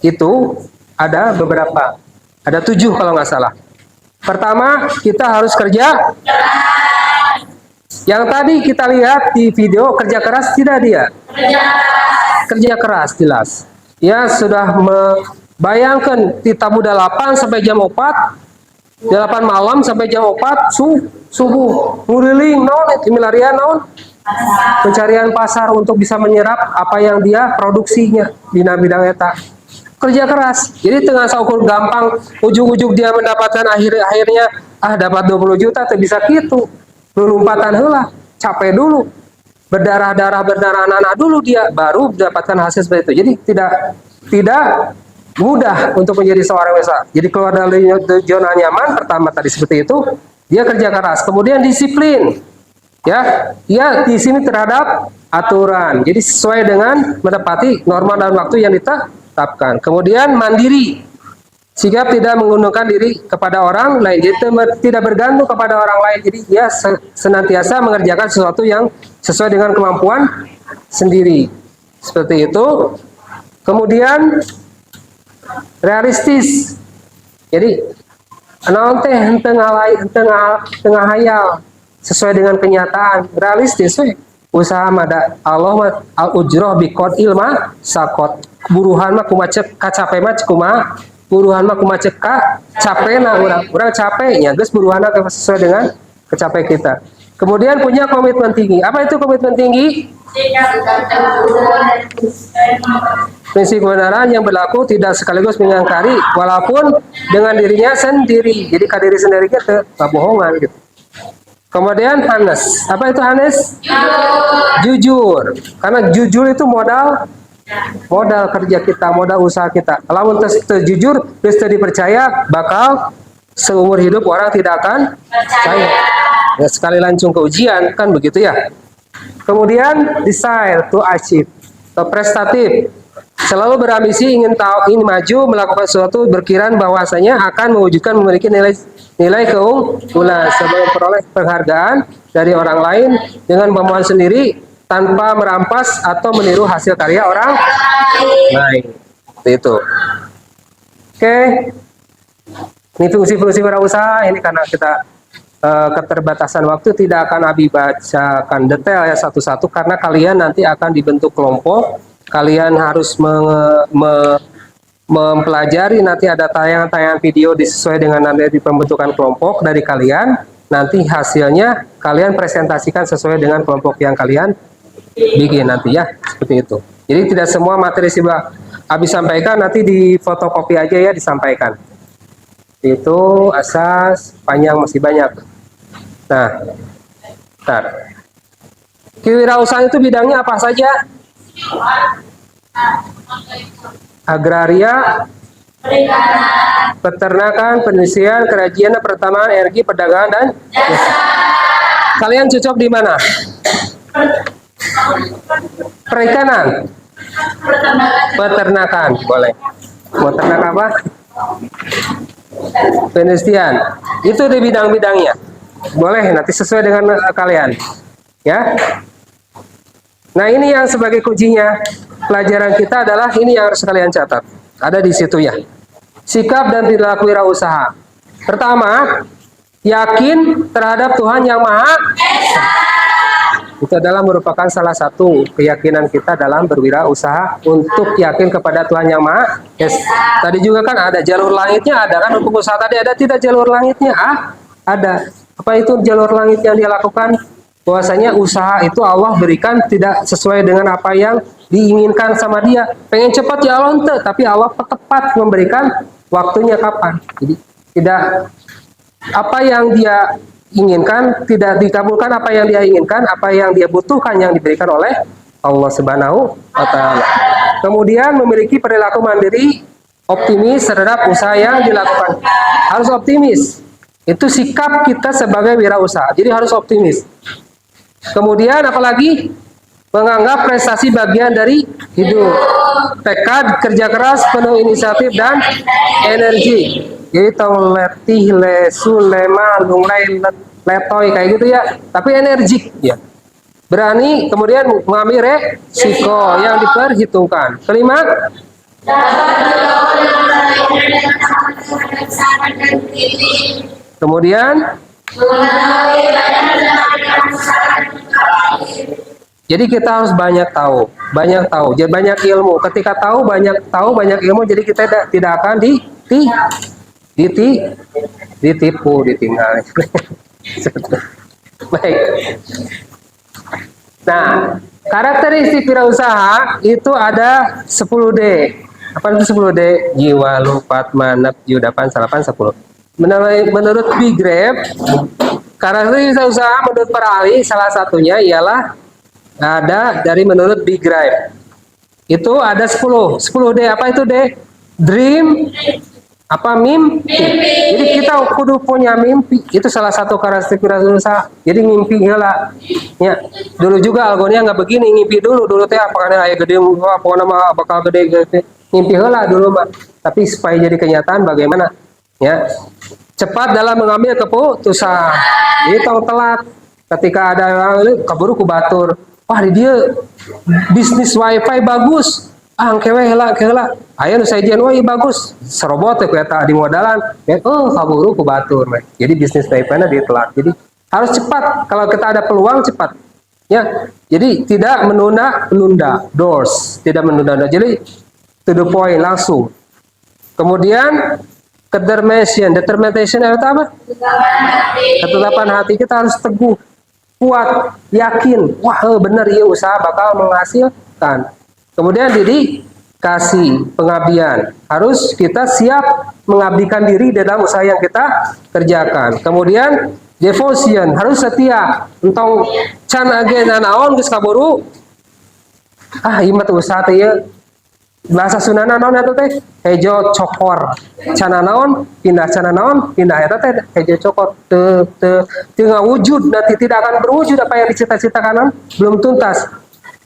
itu ada beberapa, ada 7 kalau nggak salah. Pertama, kita harus kerja. Yang tadi kita lihat di video, kerja keras tidak dia? Kerja keras jelas. Ya sudah membayangkan kita muda 8 sampai jam 4, 8 malam sampai jam 4 subuh, nguriling non, milarian non, pencarian pasar untuk bisa menyerap apa yang dia produksinya di bidang eta. Kerja keras. Jadi tengah saukur gampang, ujung-ujung dia mendapatkan akhirnya dapat 20 juta teh bisa gitu. Lompatan heula, capek dulu. Berdarah-darah anak dulu dia baru mendapatkan hasil seperti itu. Jadi tidak mudah untuk menjadi seorang wirausaha. Jadi keluar dari zona nyaman pertama tadi seperti itu, dia kerja keras. Kemudian disiplin. Ya, dia di sini terhadap aturan. Jadi sesuai dengan menepati norma dan waktu yang ditetapkan. Kemudian mandiri. Sikap tidak menggunakan diri kepada orang lain. Jadi tidak bergantung kepada orang lain. Jadi dia senantiasa mengerjakan sesuatu yang sesuai dengan kemampuan sendiri. Seperti itu. Kemudian realistis. Jadi naon teh tengah hayal sesuai dengan kenyataan, realistis we. Usaha mada Allah al ujroh bikot ilma sakot. Buruhan mah kumaha cek kacape mah kumaha? Buruhan mah kumaha cek capena urang capeknya geus buruhanna sesuai dengan kecape kita. Kemudian punya komitmen tinggi. Apa itu komitmen tinggi? Prinsip kebenaran yang berlaku tidak sekaligus mengingkari walaupun dengan dirinya sendiri. Jadi ke diri sendiri kita bohongan gitu. Kemudian hanes. Apa itu hanes? Jujur. Karena jujur itu modal kerja kita, modal usaha kita. Kalau jujur, terus dipercaya, bakal seumur hidup orang tidak akan percaya. Ya, sekali lancung ke ujian, kan begitu ya. Kemudian desire to achieve, atau prestatif. Selalu berambisi ingin maju, melakukan sesuatu, berkiraan bahwasanya akan mewujudkan memiliki nilai keunggulan sebelum memperoleh penghargaan dari orang lain dengan kemampuan sendiri tanpa merampas atau meniru hasil karya orang lain. Itu. Oke. Ini fungsi-fungsi wirausaha. Ini karena kita keterbatasan waktu tidak akan Abi bacakan detail ya satu-satu karena kalian nanti akan dibentuk kelompok. Kalian harus mempelajari, nanti ada tayangan-tayangan video sesuai dengan nanti di pembentukan kelompok dari kalian. Nanti hasilnya kalian presentasikan sesuai dengan kelompok yang kalian bikin nanti ya, seperti itu. Jadi tidak semua materi Abi sampaikan nanti di fotokopi aja ya disampaikan. Itu asas panjang masih banyak. Nah, bentar. Kewirausahaan itu bidangnya apa saja? Agraria, peternakan, perindustrian, kerajinan, pertambangan, energi, perdagangan, dan jasa. Kalian cocok di mana? Perikanan, peternakan, boleh. Mau ternak apa? Perindustrian, itu di bidang-bidangnya. Boleh, nanti sesuai dengan kalian. Ya. Nah ini yang sebagai kuncinya pelajaran kita adalah ini yang harus kalian catat. Ada di situ ya. Sikap dan perilaku wirausaha. Pertama, yakin terhadap Tuhan Yang Maha Esa. Itu adalah merupakan salah satu keyakinan kita dalam berwirausaha untuk yakin kepada Tuhan Yang Maha Esa. Tadi juga kan ada jalur langitnya, ada kan untuk usaha tadi ada tidak jalur langitnya? Ada. Apa itu jalur langit yang dia lakukan? Bahwasanya usaha itu Allah berikan tidak sesuai dengan apa yang diinginkan sama dia. Pengen cepat ya Allah ente, tapi Allah tepat memberikan waktunya kapan. Jadi tidak apa yang dia inginkan tidak dikabulkan, apa yang dia inginkan, apa yang dia butuhkan yang diberikan oleh Allah Subhanahu wa taala. Kemudian memiliki perilaku mandiri, optimis terhadap usaha yang dilakukan. Harus optimis. Itu sikap kita sebagai wirausaha. Jadi harus optimis. Kemudian apalagi menganggap prestasi bagian dari hidup. Tekad, kerja keras, penuh inisiatif dan energi. Jadi tong letih, lesu, lema, lunglai, letoy kayak gitu ya. Tapi energik ya. Berani, kemudian mengambil resiko yang diperhitungkan. Kelima, kemudian jadi kita harus banyak tahu, jadi banyak ilmu. Ketika tahu, banyak ilmu, jadi kita tidak akan ditipu, ditinggal. Baik. Nah, karakteristik wirausaha itu ada 10D. Apa itu 10D? Jiwa, lupat, manap, yudapan, salapan, 10. Menurut Bigrep, karakteristik wirausaha menurut para ahli salah satunya ialah ada dari menurut Bigrep. Itu ada 10. 10D apa itu D? Dream, apa mimpi. Jadi kita kudu punya mimpi. Itu salah satu karakteristik wirausaha. Jadi mimpi lah. Ya, dulu juga algonya nggak begini, ngimpi dulu teh apakah aya gede apa nama bakal gede. Mimpi heula dulu mah. Tapi supaya jadi kenyataan bagaimana? Ya. Cepat dalam mengambil keputusan. Jadi tong telat ketika ada orang keburu ku batur. Wah, di dia bisnis wifi bagus. Kewe heula. Aya nu sajian wah ieu bagus. Serobot teh eta di modalan. Ya, kaburu ku batur. Jadi bisnis wifi-na ditelat. Jadi harus cepat. Kalau kita ada peluang cepat. Ya. Jadi tidak menunda doors, tidak menunda. Jadi to the point langsung. Kemudian determination itu apa? Ketetapan hati kita harus teguh, kuat, yakin. Wah, benar iya usaha bakal menghasilkan. Kemudian dedikasi, pengabdian. Harus kita siap mengabdikan diri dalam usaha yang kita kerjakan. Kemudian devotion, harus setia. Entong can agen naon geus kaburu. Ieu mah usaha teh ieu. Bahasa Sundana naon eta teh? Hejo cokor. Cana naon? Pindah eta teh hejo cokor. Teu ngawujud, nanti tidak akan berwujud apa yang dicita-citakan, belum tuntas.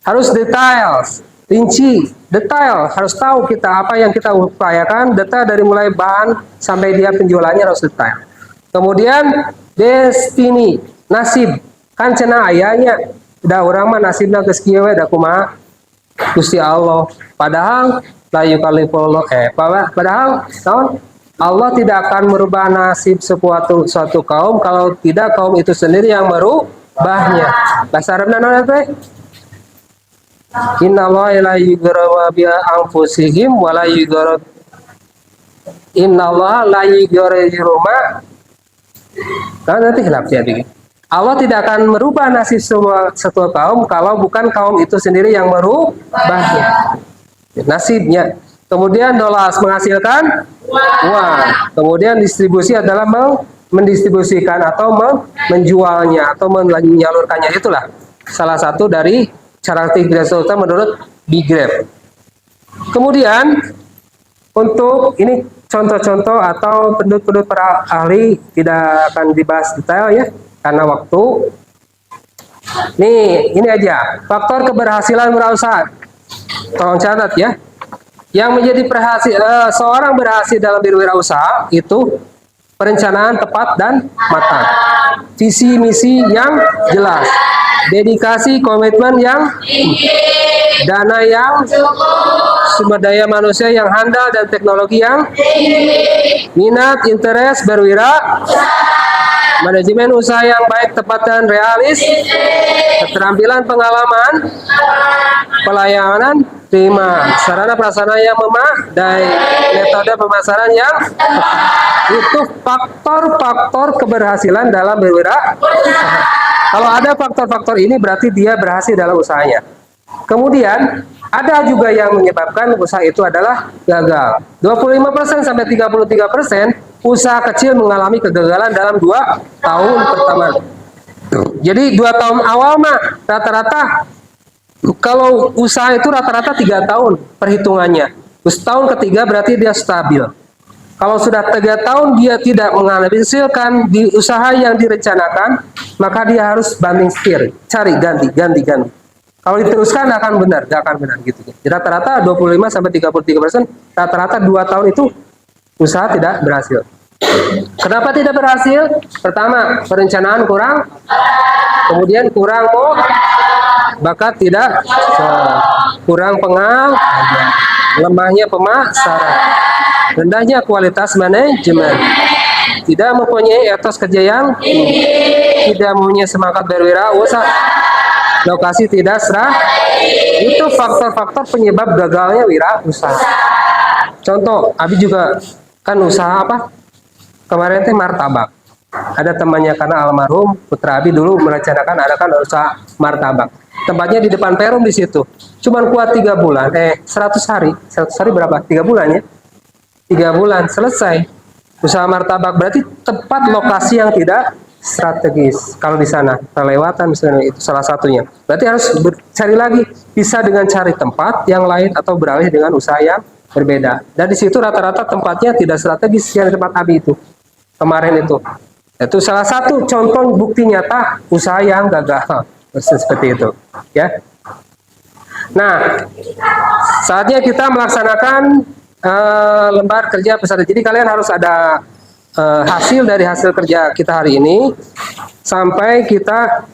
Harus details, rinci, detail. Harus tahu kita apa yang kita upayakan, detail dari mulai bahan sampai dia penjualannya harus detail. Kemudian destiny, nasib. Kan cenah ayanya, udah urang mah nasibna geus kieu we da kumaha? Gusti Allah. Padahal padahal Allah tidak akan merubah nasib suatu kaum kalau tidak kaum itu sendiri yang merubahnya. Bahasa Arabna naon teh? Innallaha la yughayyiru bi anfusihim wa la yughayyiru Innallaha la yughayyiru ma. Nanti hilap ya begini. Allah tidak akan merubah nasib satu kaum kalau bukan kaum itu sendiri yang merubahnya. Nasibnya. Kemudian dolas menghasilkan uang. Kemudian distribusi adalah mendistribusikan atau menjualnya atau menyalurkannya. Itulah salah satu dari cara aktivitas menurut Bigrep. Kemudian untuk ini contoh-contoh atau penduduk para ahli tidak akan dibahas detail ya. Karena waktu. Nih, ini aja. Faktor keberhasilan wirausaha. Tolong catat ya. Yang menjadi seorang berhasil dalam berwirausaha itu perencanaan tepat dan matang. Visi misi yang jelas. Dedikasi komitmen yang dana yang sumber daya manusia yang handal dan teknologi yang minat interest berwirausaha. Manajemen usaha yang baik, tepat, dan realis, keterampilan, pengalaman, pelayanan, terima, sarana prasarana yang memadai, metode pemasaran yang tepat. Itu faktor-faktor keberhasilan dalam berwirausaha. Kalau ada faktor-faktor ini berarti dia berhasil dalam usahanya. Kemudian ada juga yang menyebabkan usaha itu adalah gagal. 25% sampai 33% usaha kecil mengalami kegagalan dalam 2 tahun pertama. Jadi 2 tahun awal mah rata-rata, kalau usaha itu rata-rata 3 tahun perhitungannya. Terus tahun ketiga berarti dia stabil. Kalau sudah 3 tahun dia tidak menghasilkan di usaha yang direncanakan, maka dia harus banting setir, cari ganti. Kalau diteruskan akan benar, gak akan benar gitu. Jadi rata-rata 25 sampai 33%, rata-rata 2 tahun itu usaha tidak berhasil. Kenapa tidak berhasil? Pertama, perencanaan kurang, kemudian kurang bakat tidak, kurang pengalaman, lemahnya pemasaran, rendahnya kualitas manajemen, tidak mempunyai etos kerja yang tinggi, tidak mempunyai semangat berwirausaha, lokasi tidak serah. Itu faktor-faktor penyebab gagalnya wirausaha. Contoh, Abi juga kan usaha apa? Kemarin teh martabak. Ada temannya karena almarhum putra Abi dulu merencanakan ada kan usaha martabak. Tempatnya di depan Perum di situ. Cuman kuat 3 bulan, 100 hari. 100 hari berapa? 3 bulan ya. 3 bulan selesai. Usaha martabak berarti tepat lokasi yang tidak strategis. Kalau di sana kelewatan misalnya itu salah satunya. Berarti harus cari lagi, bisa dengan cari tempat yang lain atau beralih dengan usaha yang berbeda. Dan di situ rata-rata tempatnya tidak strategis yang di tempat Abi itu. Kemarin itu salah satu contoh bukti nyata usaha yang gagal seperti itu ya. Nah, saatnya kita melaksanakan lembar kerja peserta. Jadi kalian harus ada hasil dari hasil kerja kita hari ini sampai kita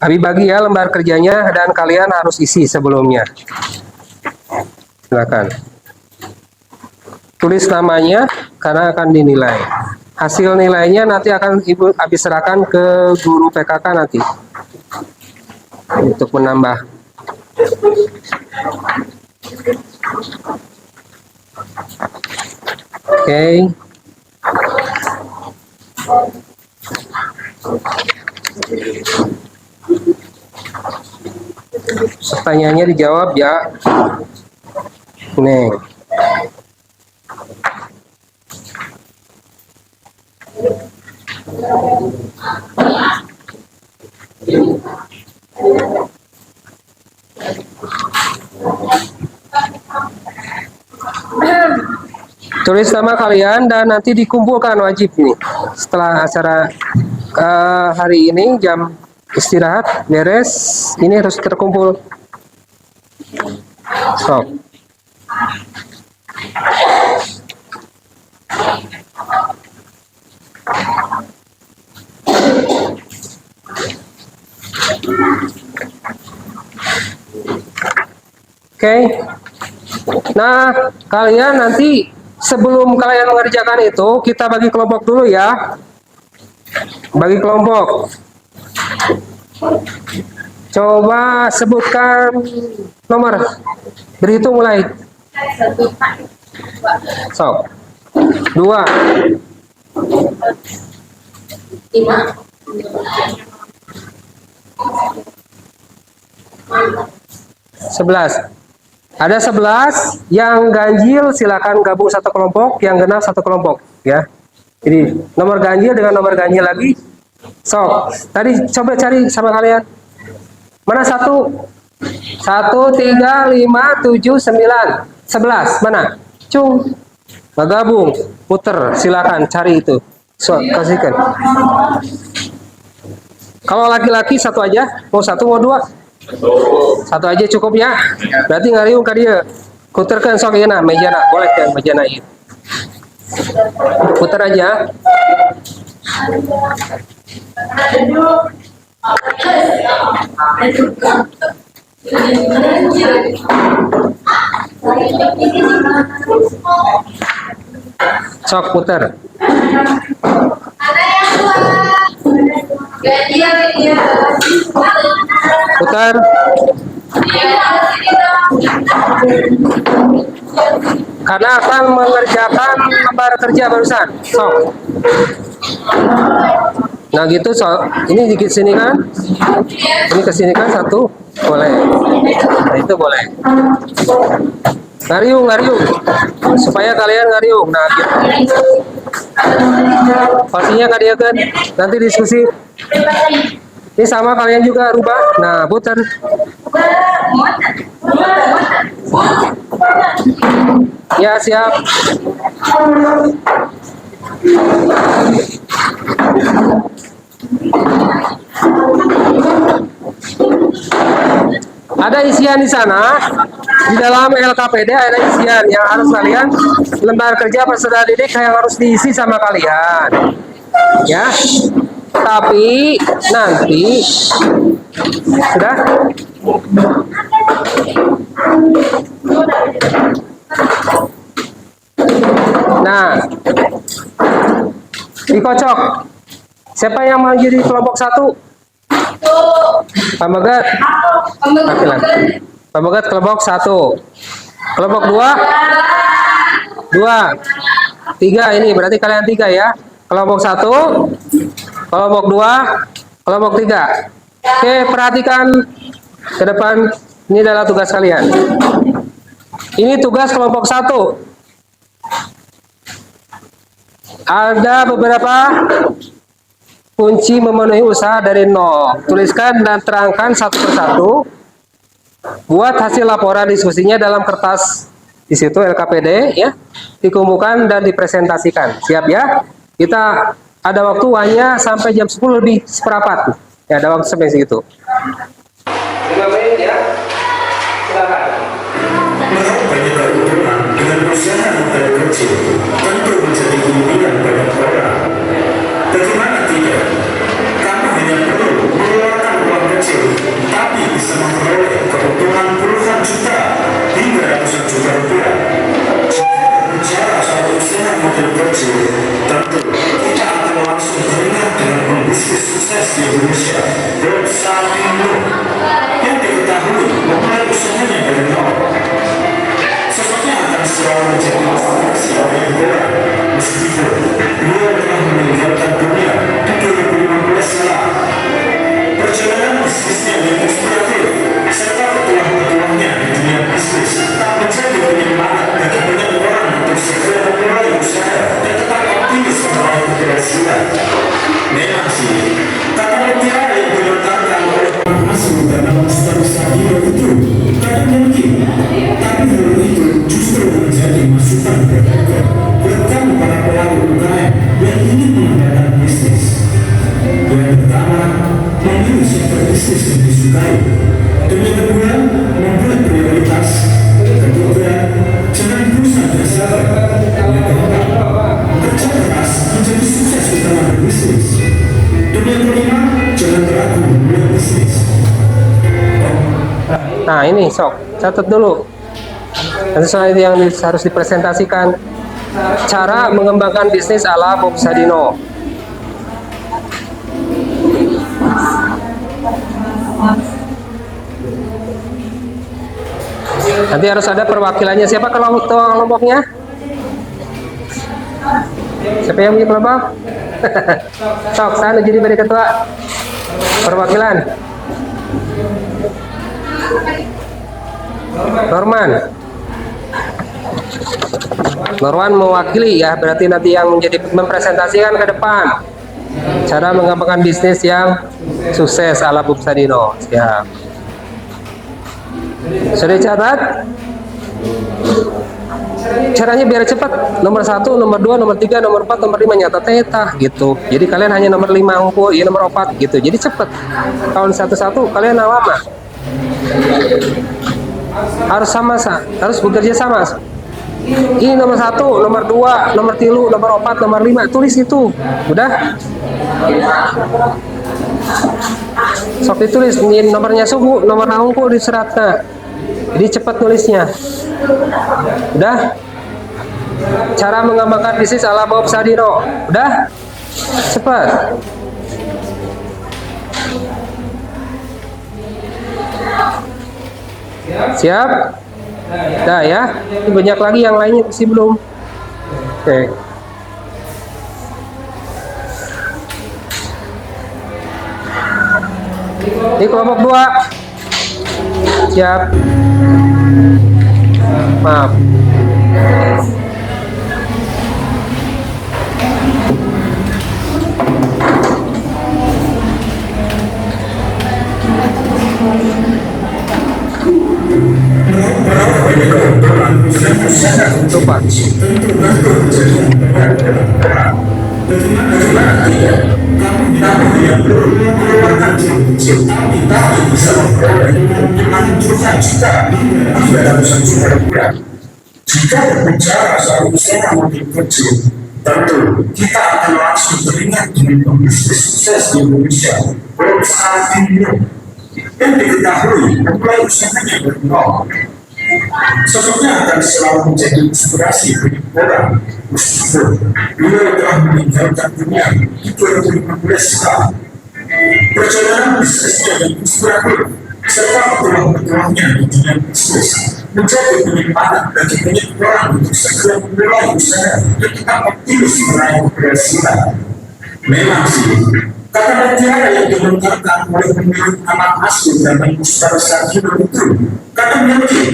Abi bagi ya lembar kerjanya dan kalian harus isi sebelumnya. Silakan. Tulis namanya karena akan dinilai. Hasil nilainya nanti akan Ibu Abi serahkan ke guru PKK nanti untuk menambah. Oke. Pertanyaannya dijawab ya. Nih. Tulis nama kalian dan nanti dikumpulkan wajib nih. Setelah acara hari ini jam istirahat beres, ini harus terkumpul. So. Oke. Nah, kalian nanti sebelum kalian mengerjakan itu, kita bagi kelompok dulu ya. Bagi kelompok. Coba sebutkan nomor. Berhitung mulai. 2. 11. Ada 11 yang ganjil silakan gabung satu kelompok, yang genap satu kelompok ya. Jadi nomor ganjil dengan nomor ganjil lagi. Tadi coba cari sama kalian. Mana 1? 1, 3, 5, 7, 9, 11. Mana? Cung. Gabung, puter, silakan cari itu. Kasihkan. Kalau laki-laki 1 aja, mau 1 mau 2? 1 aja cukup ya. Berarti ngariung ka dia. Puterkan sok ieu na mejana, boleh kan mejana ieu. Puter aja. Sok puter. Putar. Karena akan mengerjakan lembar kerja barusan. Sok. Nah gitu, ini dikit sini kan, ini ke sini kan satu, boleh. Nah itu boleh. Ngariung, ngariung, supaya kalian ngariung. Nah gitu. Pastinya kan, nanti diskusi. Ini sama kalian juga rubah. Nah putar. Ya siap. Ada isian di sana, di dalam LKPD ada isian yang harus kalian, lembar kerja peserta didik yang harus diisi sama kalian, ya. Tapi nanti sudah. Nah, dikocok. Siapa yang mau jadi kelompok 1? Pak Megat. Laki-laki. Pak Megat kelompok 1. Kelompok 2? 2. 3 ini berarti kalian 3 ya. Kelompok 1, kelompok 2, kelompok 3. Oke, perhatikan ke depan. Ini adalah tugas kalian. Ini tugas kelompok 1. Ada beberapa kunci memenuhi usaha dari nol. Tuliskan dan terangkan satu persatu. Buat hasil laporan diskusinya dalam kertas di situ LKPD ya. Dikumpulkan dan dipresentasikan. Siap ya? Kita ada waktu hanya sampai jam 10 lebih seperempat. Ya, ada waktu sampai segitu. 5 menit ya. Silakan. Banyak keuntungan dengan usaha modal kecil tentu menjadi pilihan banyak orang. Bagaimana tidak? Kamu hanya perlu mengeluarkan uang kecil, tapi bisa memperoleh keuntungan puluhan juta hingga ratusan juta rupiah. Jika bicara soal usaha modal kecil, tentu kita akan langsung teringat dengan pembisnis sukses di Indonesia, Bob Sadino, yang diketahui memulai usahanya dari nol. Sosoknya akan selalu menjadi inspirasi bagi orang, meskipun beliau telah meninggalkan dunia di 2015 silam. Perjalanan bisnisnya yang inspiratif serta petualang-petualangnya di dunia bisnis menjadi penyemangat bagi banyak orang untuk segera memulai usaha dan tetap optimis meraih keberhasilan. Memang sih, kata mutiara yang dilontarkan oleh Pak Masud dalam status Sadino itu kadang mungkin, tapi hal itu justru menjadi masukan berharga buat kamu para pelaku UKM yang ingin mengembangkan bisnis. Yang pertama, memilih sektor bisnis yang disukai. Dan yang kedua, membuat prioritas. Ketiga, jangan bosan dan sabar. Yang keempat, kerja keras menjadi sukses utama berbisnis. Dan yang kelima, jangan ragu memulai bisnis. Nah ini sok, catat dulu. Nanti soal itu yang harus dipresentasikan. Cara mengembangkan bisnis ala Bob Sadino. Nanti harus ada perwakilannya. Siapa kelompoknya? Siapa yang punya kelompok? Sok, sana jadi beri ketua perwakilan. Norman mewakili ya, berarti nanti yang menjadi mempresentasikan ke depan cara mengembangkan bisnis yang sukses ala Bob Sadino. Siap. Sudah dicatat? Caranya biar cepat. Nomor 1, nomor 2, nomor 3, nomor 4, nomor 5 nyata teta gitu. Jadi kalian hanya nomor 5 ngumpul, ya nomor 4 gitu. Jadi cepat. Kalau satu-satu kalian lama. Harus sama, harus bekerja sama. Ini nomor 1, nomor 2, nomor 3, nomor 4, nomor 5. Tulis itu. Udah? Sok ditulis ini nomornya suhu, nomor naungku di seratnya. Jadi cepat nulisnya. Udah? Cara mengembangkan bisnis ala Bob Sadino. Udah? Cepat. Siap? Dah ya. Ini banyak lagi yang lainnya sih belum. Oke. Ini kelompok 2. Siap. Maaf. Lupa. Jika berbicara soal usaha makin kecil, tentu kita akan langsung teringat dengan pembisnis sukses di Indonesia, Bob Sadino, yang diketahui memulai usahanya dari nol. Sosoknya akan selalu menjadi inspirasi bagi orang, meskipun beliau telah meninggalkan dunia di 2015 silam. Perjalanan bisnisnya yang inspiratif serta petualang-petualangnya di dunia bisnis menjadi penyemangat bagi banyak orang untuk segera memulai usaha yang tetap optimis meraih keberhasilan. Memang sih, kata mutiara yang dilontarkan oleh pemilik nama asli dan Bob Sadino itu kata mungkin,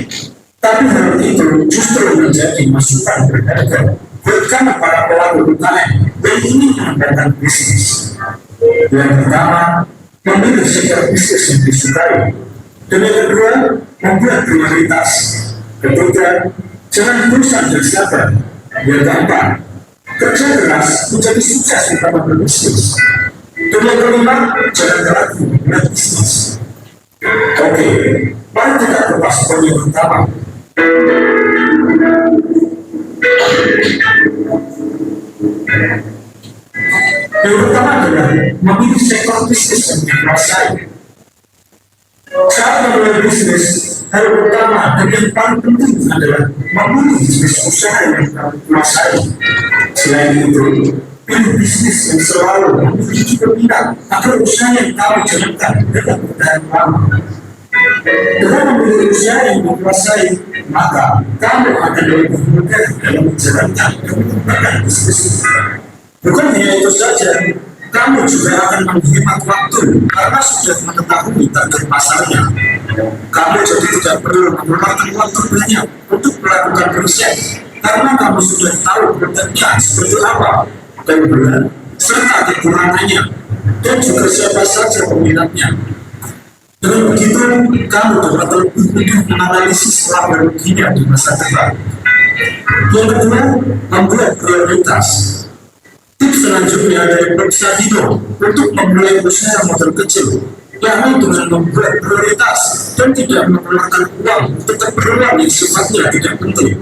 tapi hal itu justru menjadi masukan berharga buat kami para pelaku UKM yang ingin mengembangkan bisnis. Yang pertama, memilih sektor bisnis yang disukai. Dan yang kedua, membuat prioritas. Ketiga, jangan bosan dan sabar. Yang keempat, kerja keras menjadi sukses utama berbisnis. Dan yang kelima, jangan ragu memulai bisnis. Oke, mari kita kupas poin yang pertama. Yang pertama adalah memilih sektor bisnis yang dikuasai. Saat memulai bisnis, hal pertama dan yang paling penting adalah memilih jenis usaha yang kamu kuasai. Selain itu, pilih bisnis yang selalu memiliki peminat agar usaha yang kamu jalankan dapat bertahan lama. Dengan memilih usaha yang dikuasai, maka kamu akan lebih mudah dalam menjalankan dan mengembangkan bisnis. Bukan hanya itu saja, kamu juga akan menghemat waktu karena sudah mengetahui target pasarnya. Kamu jadi tidak perlu mengeluarkan waktu banyak untuk melakukan riset karena kamu sudah tahu produknya seperti apa, dan berat, serta kekurangannya, dan juga siapa saja peminatnya. Dengan begitu, kamu dapat lebih mudah menganalisis laba ruginya di masa depan. Yang kedua, membuat prioritas. Tips selanjutnya dari Bob Sadino untuk memulai usaha modal kecil, yakni dengan membuat prioritas dan tidak mengeluarkan uang untuk keperluan yang sifatnya tidak penting.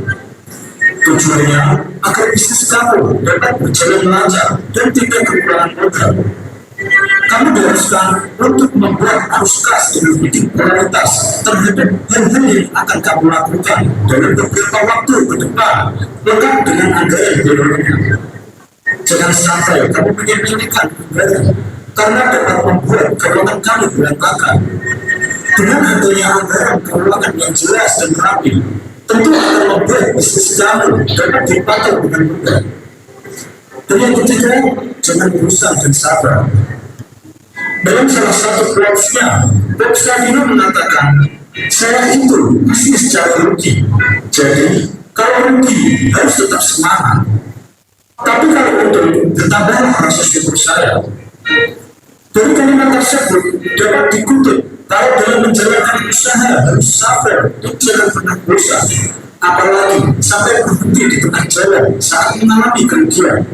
Tujuannya agar bisnis kamu dapat berjalan lancar dan tidak kekurangan modal. Kamu diharuskan untuk membuat arus kas dengan bidik prioritas terhadap hal-hal yang akan kamu lakukan dalam beberapa waktu ke depan, lengkap dengan anggaran biayanya. Jangan sampai kamu menyepelekan anggaran karena dapat membuat keuangan kamu berantakan. Dengan adanya anggaran keuangan yang jelas dan rapi, tentu akan membuat bisnis kamu dapat dipakai dengan mudah. Dan yang ketiga, jangan bosan dan sabar. Dalam salah satu quotes-nya, Bob Sadino mengatakan, saya itu bisnis secara rugi. Jadi, kalau rugi harus tetap semangat. Tapi kalau untung, bertambahlah rasa syukur saya. Dari kalimat tersebut dapat dikutip kalau dalam menjalankan usaha harus sabar dan jangan pernah bosan. Apalagi sampai berhenti di tengah jalan saat mengalami kerugian.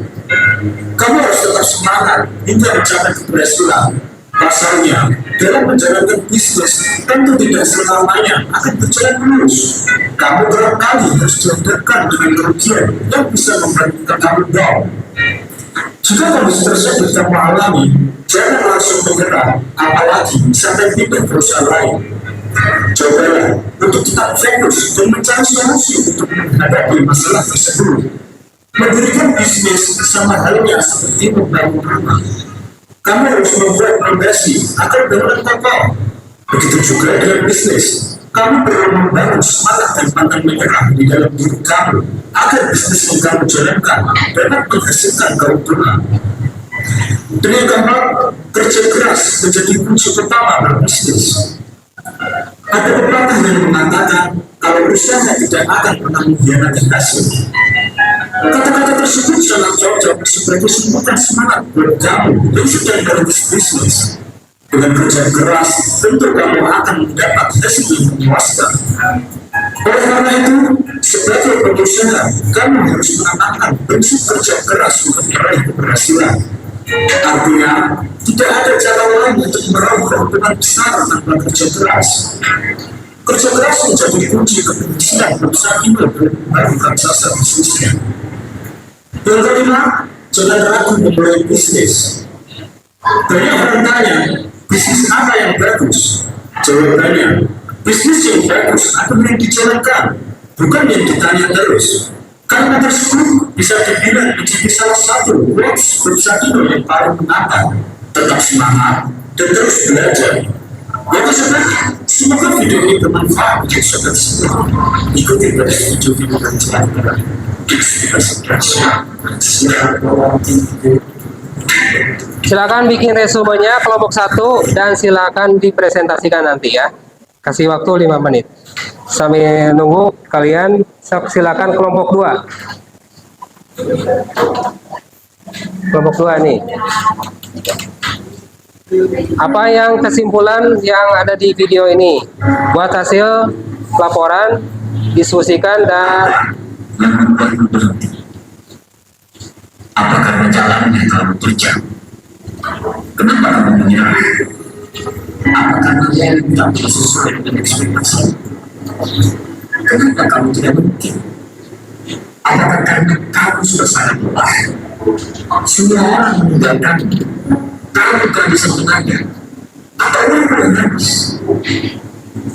Kamu harus tetap semangat hingga mencapai keberhasilan. Pasalnya, dalam menjalankan bisnis tentu tidak selamanya akan berjalan mulus. Kamu kerap kali harus dihadapkan dengan kerugian yang bisa membuat kamu down. Jika kondisi tersebut kamu alami, jangan langsung untuk menyerah, apalagi sampai pindah perusahaan lain. Cobalah untuk tetap fokus dan mencari solusi untuk menghadapi masalah tersebut. Mendirikan bisnis sama halnya seperti membangun rumah. Kamu harus membuat fondasi agar bangunan kokoh. Begitu juga dengan bisnis. Kamu perlu membangun semangat dan pantang menyerah di dalam diri kamu agar bisnis yang kamu jalankan dapat menghasilkan keuntungan. Dan yang keempat, kerja keras menjadi kunci utama berbisnis. Ada pepatah yang mengatakan kalau usaha tidak akan pernah mengkhianati hasil. Kata-kata tersebut sangat cocok sebagai suntikan semangat buat kamu yang sedang merintis bisnis. Dengan kerja keras, tentu kamu akan mendapat hasil yang memuaskan. Oleh karena itu, sebagai pengusaha, kamu harus menanamkan prinsip kerja keras untuk meraih keberhasilan. Artinya, tidak ada cara lain untuk meraih keuntungan besar tanpa kerja keras. Kerja keras menjadi kunci keberhasilan perusahaan ini dalam raksasa bisnisnya. Yang kelima, jangan ragu memulai bisnis. Banyak orang tanya, bisnis apa yang bagus? Jawabannya, bisnis yang bagus apa yang dijalankan, bukan yang ditanya terus. Karena tersebut bisa dibilang menjadi salah satu quotes perusahaan yang paling menantang. Tetap semangat dan terus belajar. Itu sebenarnya, semoga video ini bermanfaat untuk sobat semua. Ikuti terus video-video yang telah Silakan bikin resumenya kelompok 1 dan silakan dipresentasikan nanti ya. Kasih waktu 5 menit. Sambil nunggu kalian, silakan kelompok 2. Kelompok 2 nih. Apa yang kesimpulan yang ada di video ini? Buat hasil laporan, diskusikan dan apa karena jalannya terlalu terjal? Kenapa kamu menyerah? Apa karena dia tidak sesuai dengan ekspektasi? Kenapa kamu tidak berhenti? Apakah karena kamu sudah sangat lelah? Semua orang meninggalkan kamu tak bisa menanya. Atau orang yang habis?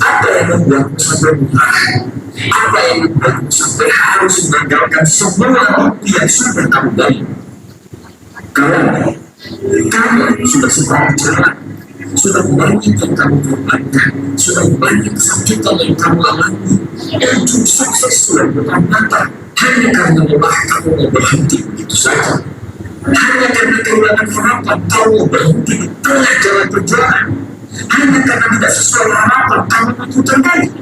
Apa yang membuatmu sampai menyerah? Apa yang membuatmu sampai harus menanggalkan semua mimpi yang sudah kamu bangun? Kalau kamu sudah sempat berjalan, sudah banyak yang kamu korbankan, sudah banyak kesakitan yang kamu alami, dan sukses sudah depan mata, hanya karena lelah kamu mau berhenti begitu saja. Hanya karena kehilangan harapan kamu mau berhenti di tengah jalan perjalanan. Hanya karena tidak sesuai harapan kamu memutar balik.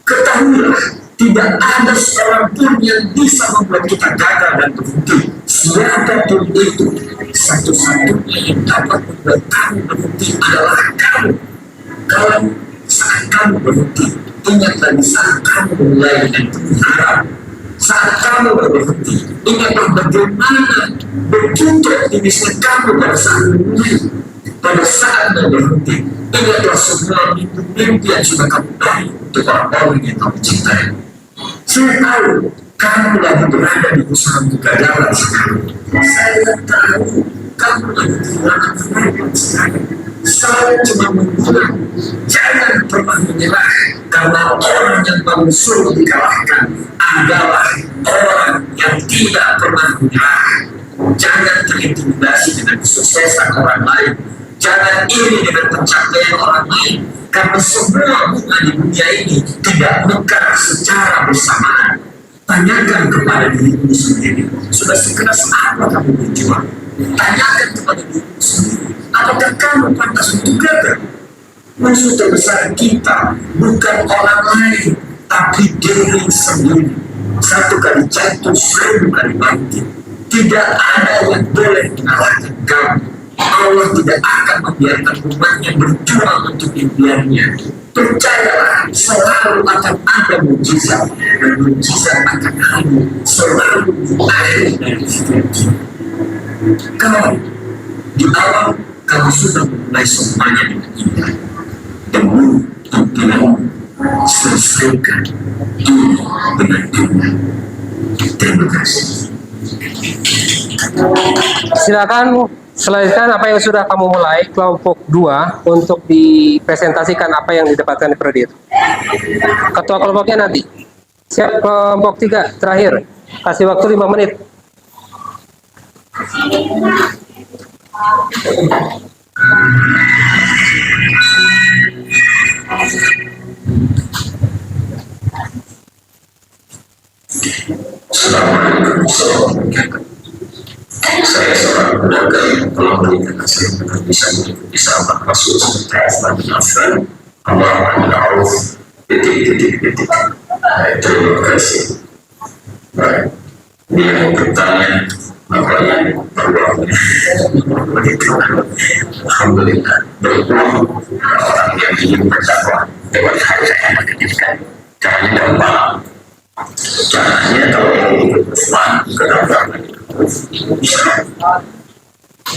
Ketahuilah, tidak ada seorang pun yang bisa membuat kita gagal dan berhenti. Siapapun itu, satu-satunya yang dapat membuat kamu berhenti adalah kamu. Kalau saat kamu berhenti, ingatlah di saat kamu mulai dengan penuh harap. Saat kamu berhenti, ingatlah bagaimana begitu optimisnya kamu pada saat memulai. Pada saat berhenti, ingatlah semua mimpi yang sudah kamu beri untuk orang-orang yang kamu cintai. Saya tahu kamu lagi berada di usaha kegagalan sekarang. Saya tahu kamu lagi kehilangan harapan sekarang. Saya cuma mengatakan, jangan pernah menyerah, karena orang yang paling sulit dikalahkan adalah orang yang tidak pernah menyerah. Jangan terintimidasi dengan kesuksesan orang lain. Jangan iri dengan pencapaian orang lain, karena semua bunga di dunia ini tidak mekar secara bersamaan. Tanyakan kepada dirimu sendiri, sudah sekeras apa kamu berjuang? Tanyakan kepada dirimu sendiri, apakah kamu pantas untuk gagal? Musuh terbesar kita bukan orang lain, tapi diri sendiri. Satu kali jatuh, 1000 kali bangkit. Tidak ada yang boleh mengalahkan kamu. Allah tidak akan membiarkan umatnya berjuang untuk impiannya. Percayalah, selalu akan ada mujizat, dan mujizat akan hadir selalu di akhir dari janji. Kalau di awal kamu sudah memulai semuanya dengan indah, demi impianmu, selesaikan ini dengan indah. Terima kasih. silakan Selesaikan apa yang sudah kamu mulai, kelompok 2, untuk dipresentasikan apa yang didapatkan di prodi itu. Ketua kelompoknya nanti. Siap, kelompok 3, terakhir. Kasih waktu 5 menit. Assalamualaikum warahmatullahi wabarakatuh. Saya seorang pedagang yang telah memberikan hasil bisa mengikuti sahabat Rasul SAW dan Affan. Allah titik. Terima kasih. Baik. Dia yang bertanya apa yang berbuatnya. Alhamdulillah. Berbuat orang yang ingin berdakwah lewat harga yang pendidikan. Caranya gampang. Caranya kalau ingin Utsman ke dalam bisa.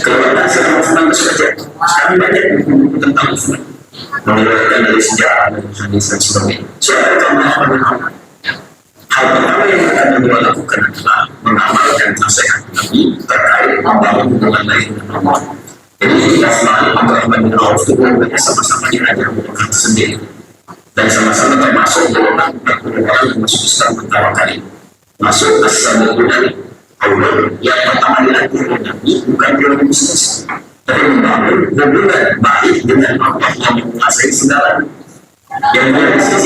Kalau senang saja. Sekarang banyak buku tentang Utsman. Mengeluarkan dari sejarah dan hadis dan sebagainya. Siapa yang Muhammad? Hal pertama yang akan beliau lakukan adalah mengamalkan nasihat Nabi terkait membangun hubungan baik dengan Allah. Jadi Utsman Abdurrahman bin Auf itu sama-sama diajar hubungan sendiri dan sama-sama termasuk golongan orang yang masuk Islam pertama kali. Masuk as-sabiqun awal yang pertama dilatih oleh Nabi bukan biologi bisnis, tapi membangun hubungan baik dengan Allah yang menguasai segala. Yang biologi bisnis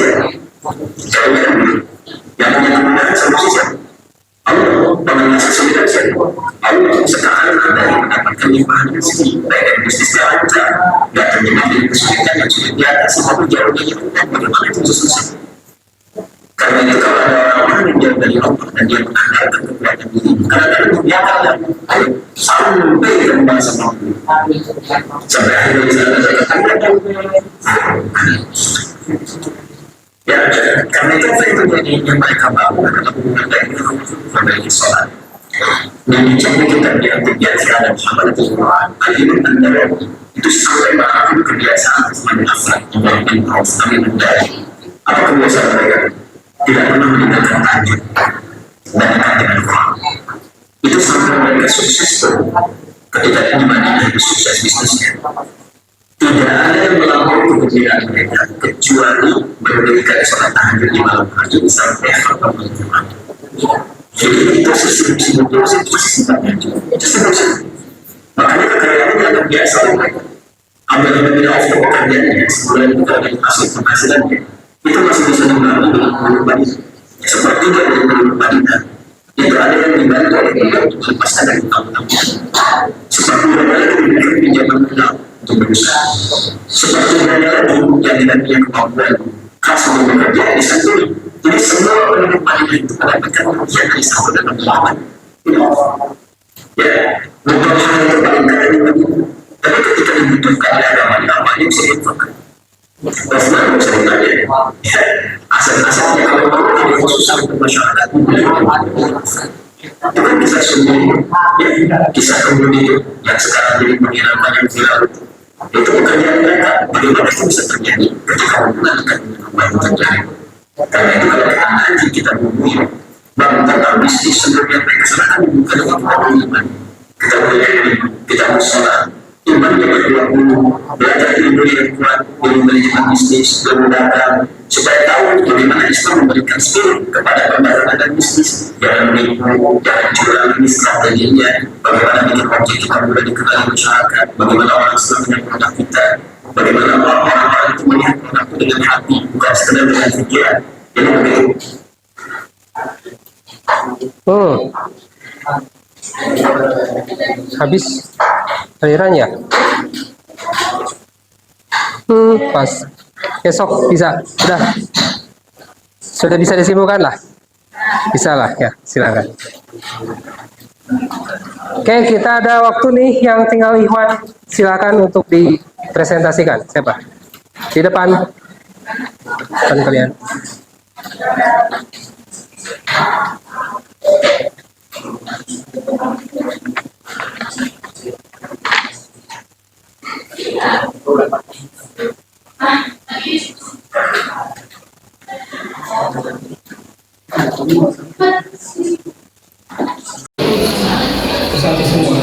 yang punya kebenaran solusi siapa? Allah mengenai sesuatu siapa? Allah sekarang ada yang mendapatkan limpahan rezeki baik dari bisnis yang lancar, nggak terjebak dari kesulitan yang sulit di atas, maupun jauh dari Allah. Bagaimana itu selesai? Karena itu kalau ada orang-orang yang jauh dari Allah dan dia mengandalkan kekuatan diri, kadang-kadang dia akan sampai kembali sama Allah. Sampai akhirnya ya, karena itu apa yang terjadi yang mereka bangun adalah hubungan baik dengan sholat. Dan dicoba kita biar kebiasaan dan Muhammad itu sampai bahkan kebiasaan Utsman Affan dan Auf kami menjadi apa kebiasaan mereka? Tidak pernah meninggalkan tahajud dan dekat dengan Quran. Itu sampai mereka sukses ketika di Madinah itu sukses bisnisnya. Tidak ada yang melampaui kegembiraan mereka kecuali berdirikan sholat tahajud di malam hari sampai khatam Al-Quran. Jadi itu sesuatu itu sesuatu. Makanya kekayaannya tidak biasa mereka. Abdurrahman bin Auf pekerjaannya sebulan itu dari hasil penghasilannya itu masih bisa dibantu dengan penduduk Madinah. Seperti dia dari penduduk Madinah itu ada yang dibantu oleh dia untuk melepaskan dari utang-utangnya. Seperti mereka yang diberikan pinjaman modal untuk berusaha. Seperti mereka yang tidak punya kemampuan keras untuk bekerja di santuni. Jadi semua penduduk Madinah itu mendapatkan ujian dari sahabat dan Muhammad. Ya, beberapa hal yang paling kaya di Madinah. Tapi ketika dibutuhkan oleh agama yang bisa diinfokan. Utsman ceritanya, aset-asetnya kalau mau ada susah untuk masyarakat. Itu kan kisah sungguh, ya, kisah kemudian itu yang sekarang jadi pengirang banyak viral. Itu pekerjaan mereka. Bagaimana itu bisa terjadi ketika hubungan dekat dengan Allah itu terjadi? Karena itu kalau nanti kita hubungi bangun tentang bisnis sebelumnya mereka serahkan bukan dengan iman. Kita boleh kita musola. Iman yang ke-20, belajar ilmu yang kuat, ilmu manajemen bisnis, ilmu dagang, supaya tahu bagaimana Islam memberikan spirit kepada pembayaran dan bisnis. Jangan menipu, jangan curang ini strateginya, bagaimana bikin objek kita mudah dikenali masyarakat, bagaimana orang Islam dengan produk kita, bagaimana orang-orang itu melihat produk itu dengan hati, bukan sekedar dengan pikiran. Jadi begitu. Habis alirannya. Pas. Besok bisa. Sudah bisa disimpulkan lah. Bisa lah ya, silakan. Oke, kita ada waktu nih yang tinggal Ikhwan. Silakan untuk dipresentasikan. Siapa? Di depan. Depan kalian. Satu semua.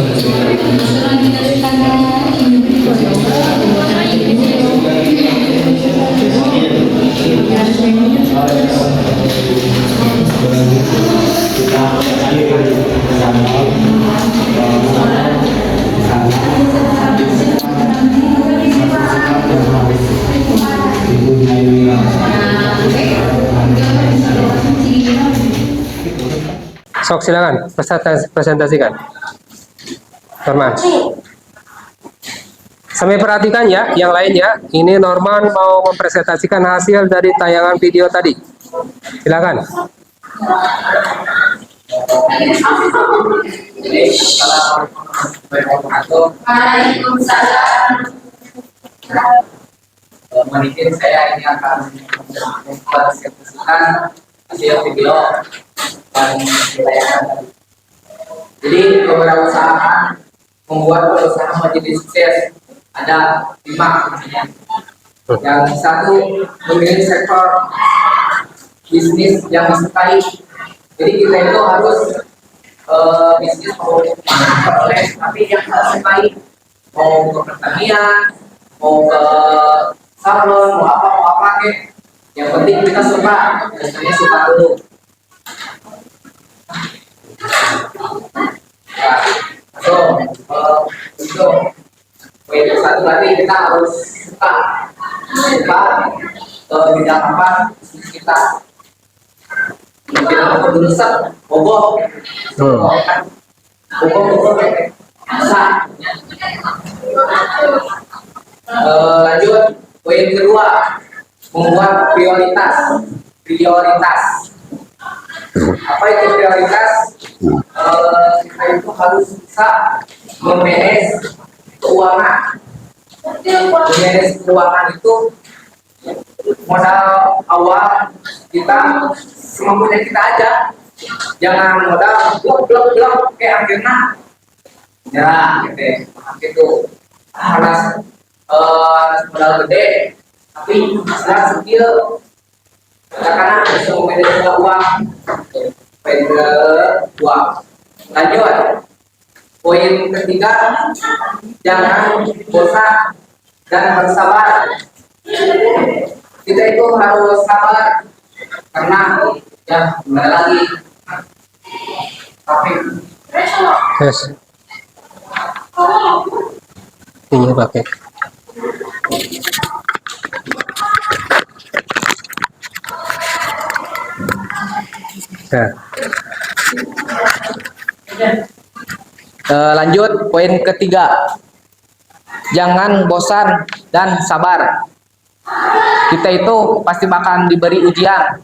Sok silakan presentasikan. Norman. Sampai perhatikan ya, yang lainnya. Ini Norman mau mempresentasikan hasil dari tayangan video tadi. Silakan. Mungkin saya ini akan mempresentasikan hasil video dan tayangan. Jadi beberapa usaha membuat perusahaan menjadi sukses ada 5 kuncinya. Yang satu, memilih sektor bisnis yang disukai. Jadi kita itu harus bisnis mau beroleh, tapi yang kita sukai, mau ke pertanian, mau ke salon, mau apa kek. Yang penting kita suka, biasanya suka dulu. So, itu poin satu tadi kita harus suka bidang apa bisnis kita. Mungkin apa berusaha, bogoh bisa. Lanjut poin kedua, membuat prioritas. Apa itu prioritas? Kita itu harus bisa memanage keuangan. Memanage keuangan itu modal awal kita semampunya kita aja. Jangan modal blok kayak akhirnya nyerah gitu. Harus modal gede tapi hasilnya skill. Karena bisa memanage uang. Poin kedua. Lanjut. Poin ketiga, jangan bosan dan bersabar. Kita itu harus sabar karena ya kembali lagi. Tapi Yes. Ini pakai. Nah. Lanjut poin ketiga, jangan bosan dan sabar. Kita itu pasti akan diberi ujian,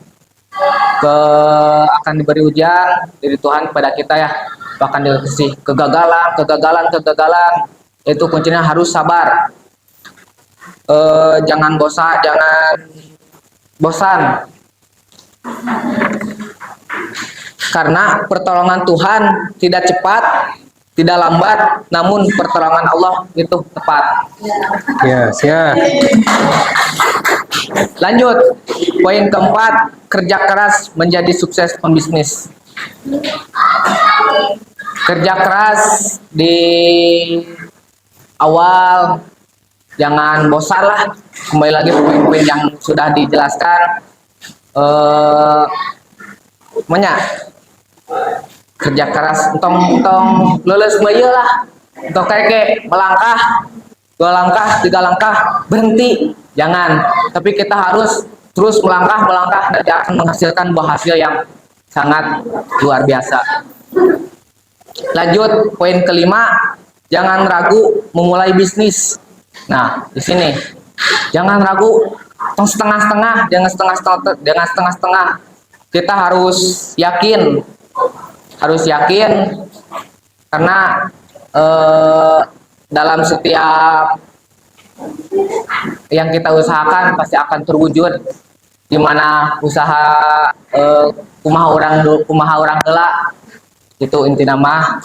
dari Tuhan kepada kita ya, bahkan dikasih kegagalan. Itu kuncinya harus sabar. Jangan bosan. Karena pertolongan Tuhan tidak cepat, tidak lambat, namun pertolongan Allah itu tepat. Ya, siap. Lanjut, poin keempat, kerja keras menjadi sukses pembisnis. Kerja keras di awal, jangan bosan lah. Kembali lagi poin-poin yang sudah dijelaskan. Kerja keras entong lulus bayi lah, entong kayak melangkah 2 langkah 3 langkah berhenti, jangan, tapi kita harus terus melangkah dan akan menghasilkan buah hasil yang sangat luar biasa. Lanjut poin kelima, jangan ragu memulai bisnis. Nah di sini jangan ragu, setengah-setengah, jangan setengah-setengah. Kita harus yakin karena dalam setiap yang kita usahakan pasti akan terwujud, dimana usaha kumaha orang heula itu inti nama.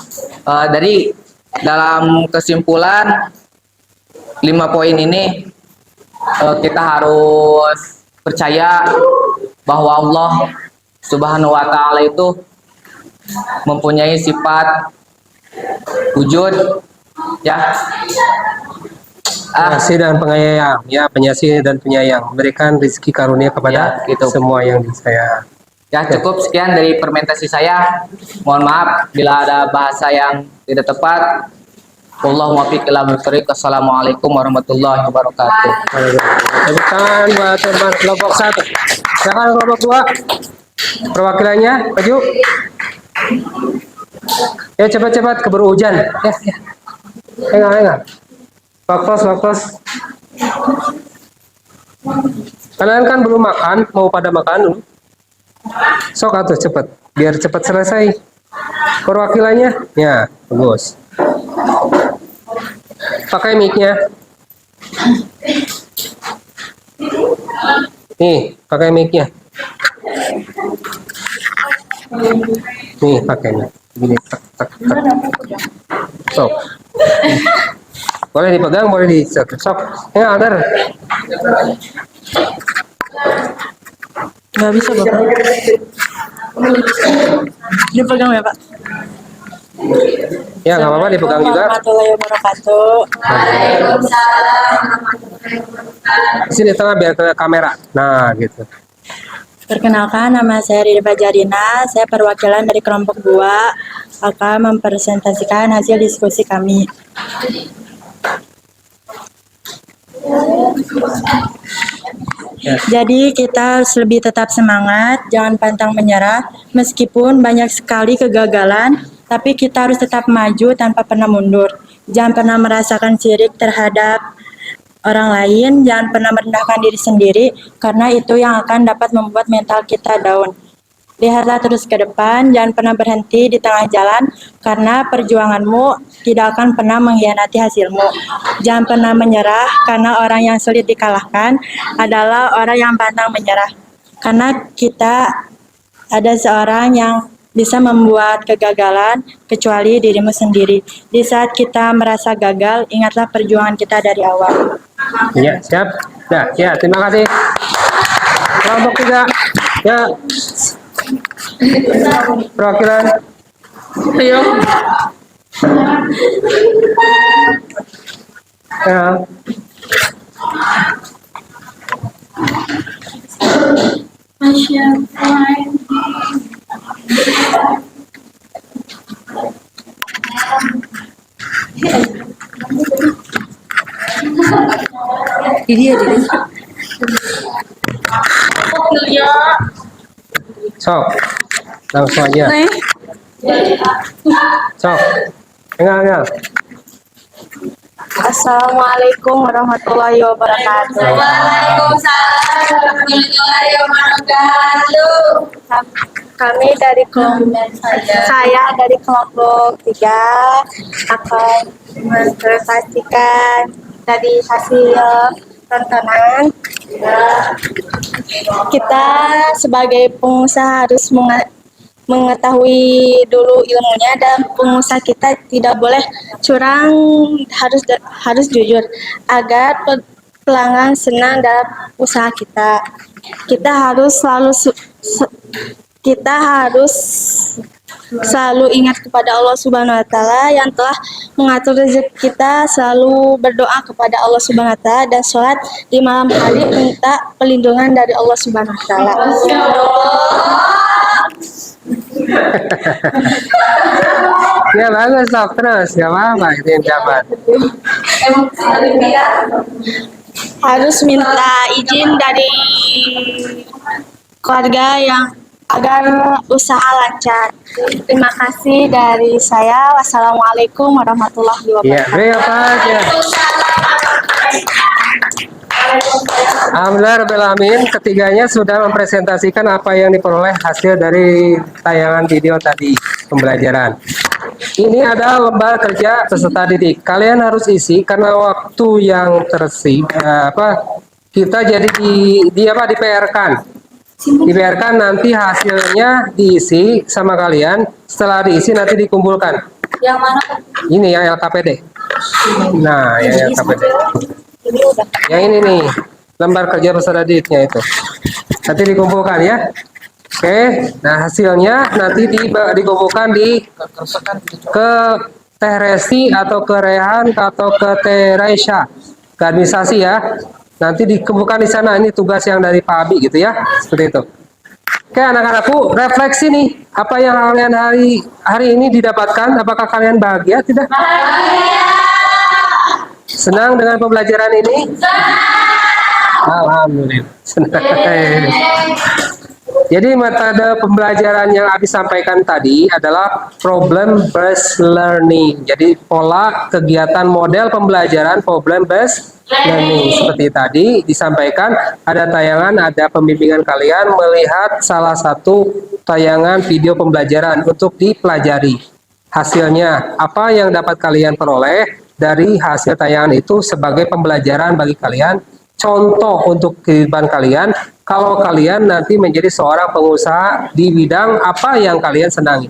Dari dalam kesimpulan 5 poin ini, kita harus percaya bahwa Allah Subhanahu wa Ta'ala itu mempunyai sifat wujud ya, Pengasih dan penyayang, ya, penyasih dan penyayang, memberikan rezeki karunia kepada Ya, gitu. semua yang disayang. ya. Cukup sekian dari fermentasi saya. Mohon maaf bila ada bahasa yang tidak tepat. Wallahumma muwaffiq ila aqwamit. Assalamualaikum warahmatullahi wabarakatuh. Tepuk tangan buat teman kelompok 1. Silakan kelompok 2. Perwakilannya, maju. Ya cepat-cepat keburu hujan. Ya, ya. Enggak. Fokus. Kalian kan belum makan, mau pada makan dulu. Sok atuh cepet, biar cepat selesai. Perwakilannya, ya bagus. Pakai mic-nya. Nih, pakai mic-nya. Nih, pakai mic. Gini, tak. Sok. Boleh dipegang, boleh sok. Ya, Alder. Nggak bisa Bapak. Dipegang ya Pak? Ya, nggak apa-apa dipegang juga. Warahmatullahi wabarakatuh. Sini tengah biar ke kamera. Nah, gitu. Perkenalkan, nama saya Rida Fajarina. Saya perwakilan dari kelompok 2 akan mempresentasikan hasil diskusi kami. Jadi kita harus lebih tetap semangat, jangan pantang menyerah. Meskipun banyak sekali kegagalan, tapi kita harus tetap maju tanpa pernah mundur. Jangan pernah merasakan sirik terhadap orang lain, jangan pernah merendahkan diri sendiri, karena itu yang akan dapat membuat mental kita down. Lihatlah terus ke depan, jangan pernah berhenti di tengah jalan, karena perjuanganmu tidak akan pernah mengkhianati hasilmu. Jangan pernah menyerah, karena orang yang sulit dikalahkan adalah orang yang pantang menyerah. Karena kita ada seorang yang bisa membuat kegagalan kecuali dirimu sendiri. Di saat kita merasa gagal, ingatlah perjuangan kita dari awal. Ya, siap. Ya, terima kasih. Kelompok 3. Ya. Perwakilan. Ayo. Ya. Masya Allah. Didi. Sok. Langsung aja. Sok. Enggak. Assalamualaikum warahmatullahi wabarakatuh. Waalaikumsalam warahmatullahi wabarakatuh. Kami dari kelompok saya dari kelompok 3 akan mempresentasikan dari hasil tontonan. Kita sebagai pengusaha harus mengetahui dulu ilmunya, dan pengusaha kita tidak boleh curang, harus jujur agar pelanggan senang dalam usaha kita. Kita harus selalu ingat kepada Allah Subhanahu wa taala yang telah mengatur rezeki kita, selalu berdoa kepada Allah Subhanahu wa taala, dan sholat di malam hari minta perlindungan dari Allah Subhanahu wa taala. Ya bagus, sok terus. Gak apa-apa, itu yang dapat. Harus minta izin dari keluarga yang agar usaha lancar. Terima kasih dari saya. Wassalamualaikum warahmatullahi Ya, wabarakatuh. apa aja. Alhamdulillah Rabbil Alamin, ketiganya sudah mempresentasikan apa yang diperoleh hasil dari tayangan video tadi pembelajaran. Ini ada lembar kerja peserta didik. Kalian harus isi karena waktu yang kita jadi diPR-kan nanti hasilnya diisi sama kalian. Setelah diisi nanti dikumpulkan. Yang mana? Ini yang LKPD. Nah, yang LKPD. Ini udah. Yang ini nih, lembar kerja peserta didiknya itu. Nanti dikumpulkan ya. Oke, nah hasilnya nanti dikumpulkan ke Teh Resti atau ke Rehan atau ke Teh Raisya, ke administrasi ya. Nanti dikumpulkan di sana. Ini tugas yang dari Pak Abi gitu ya, seperti itu. Oke, anak-anakku, refleksi nih, apa yang kalian hari ini didapatkan? Apakah kalian bahagia? Tidak? Senang dengan pembelajaran ini? Alhamdulillah. Senang. Jadi metode pembelajaran yang Abi sampaikan tadi adalah problem based learning. Jadi pola kegiatan model pembelajaran problem based learning. Seperti tadi disampaikan ada tayangan, ada pembimbingan kalian melihat salah satu tayangan video pembelajaran untuk dipelajari. Hasilnya, apa yang dapat kalian peroleh dari hasil tayangan itu sebagai pembelajaran bagi kalian, contoh untuk kehidupan kalian, kalau kalian nanti menjadi seorang pengusaha di bidang apa yang kalian senangi.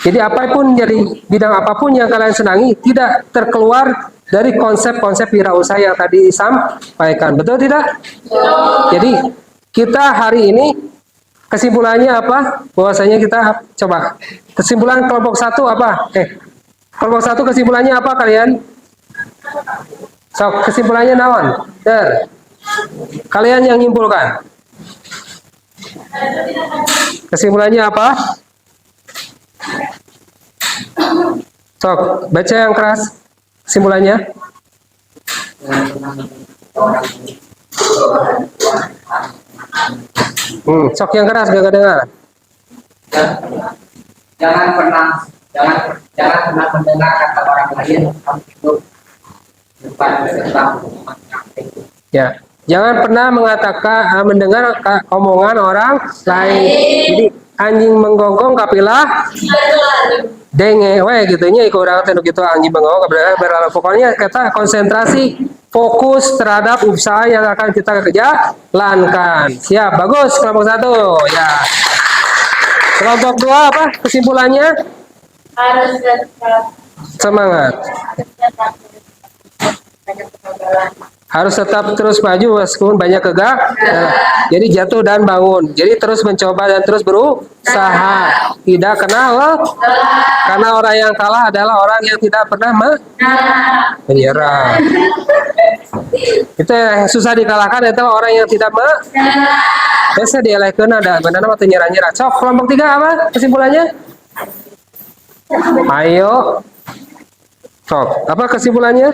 Jadi apapun, jadi bidang apapun yang kalian senangi, tidak terkeluar dari konsep-konsep wirausaha yang tadi disampaikan. Betul tidak? Jadi kita hari ini kesimpulannya apa? Bahwasanya kita coba kesimpulan kelompok 1 apa? Kelompok 1 kesimpulannya apa kalian? So, kesimpulannya naon? Kalian yang nyimpulkan. Kesimpulannya apa? Sok, baca yang keras. Kesimpulannya? Sok yang keras, gak dengar. Jangan pernah mendengar kata orang lain itu depan tentang Ya, jangan pernah mendengar omongan orang lain. Jadi anjing menggonggong kapilah denge we gitu nya ikut orang teh gitu anjing menggonggong kapilah berlalu. Pokoknya kata konsentrasi fokus terhadap usaha yang akan kita jalankan. Siap, bagus kelompok 1 ya. Kelompok 2 apa kesimpulannya? Harus tetap Semangat. Harus tetap terus maju meskipun banyak kegagalan. Jadi jatuh dan bangun. Jadi terus mencoba dan terus berusaha. Tidak kenal karena orang yang kalah adalah orang yang tidak pernah menyerah. Itu yang susah dikalahkan adalah orang yang tidak biasa dielehkeun ada benar mah teu nyerah-nyerah. Sok kelompok 3 apa kesimpulannya? Ayo. Sok, apa kesimpulannya?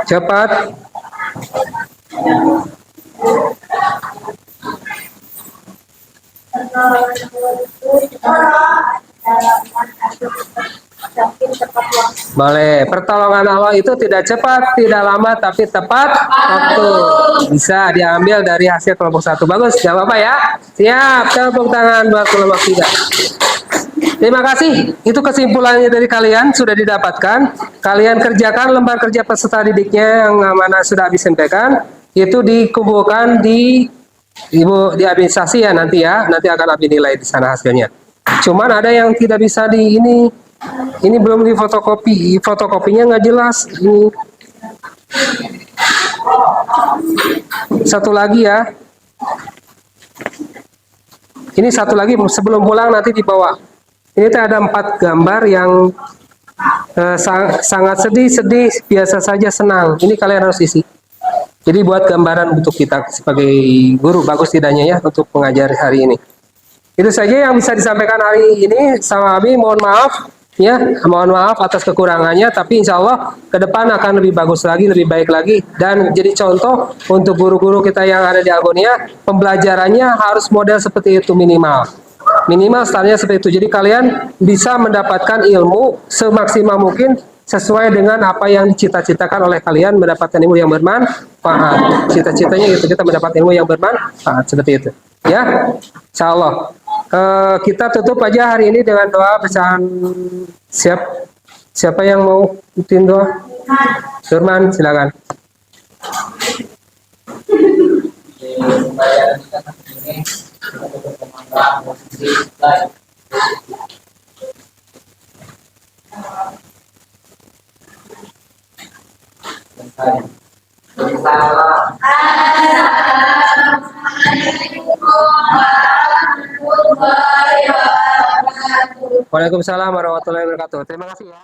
Cepat. Boleh. Pertolongan Allah itu tidak cepat, tidak lama, tapi tepat waktu. Bisa diambil dari hasil kelompok 1. Bagus, jangan apa ya. Siap, tepuk tangan buat kelompok 3. Terima kasih. Itu kesimpulannya dari kalian sudah didapatkan. Kalian kerjakan lembar kerja peserta didiknya yang mana sudah habis sampaikan. Itu dikumpulkan di administrasi ya nanti ya. Nanti akan Abi nilai di sana hasilnya. Cuman ada yang tidak bisa di ini belum di fotokopi. Fotokopinya nggak jelas. Ini satu lagi ya. Ini satu lagi sebelum pulang nanti dibawa. Ini ada 4 gambar yang sangat sedih, biasa saja senang. Ini kalian harus isi. Jadi buat gambaran untuk kita sebagai guru, bagus tidaknya ya untuk mengajar hari ini. Itu saja yang bisa disampaikan hari ini sama Abi. Mohon maaf ya, mohon maaf atas kekurangannya. Tapi insya Allah ke depan akan lebih bagus lagi, lebih baik lagi. Dan jadi contoh untuk guru-guru kita yang ada di Algonia, pembelajarannya harus model seperti itu minimal. Minimal standarnya seperti itu. Jadi kalian bisa mendapatkan ilmu semaksimal mungkin sesuai dengan apa yang dicita-citakan oleh kalian, mendapatkan ilmu yang bermanfaat. Cita-citanya itu kita mendapat ilmu yang bermanfaat seperti itu. Ya, insya Allah. Kita tutup aja hari ini dengan doa bacaan. Siapa yang mau ikutin doa? Firman, silakan. Waalaikumsalam warahmatullahi wabarakatuh. Terima kasih ya.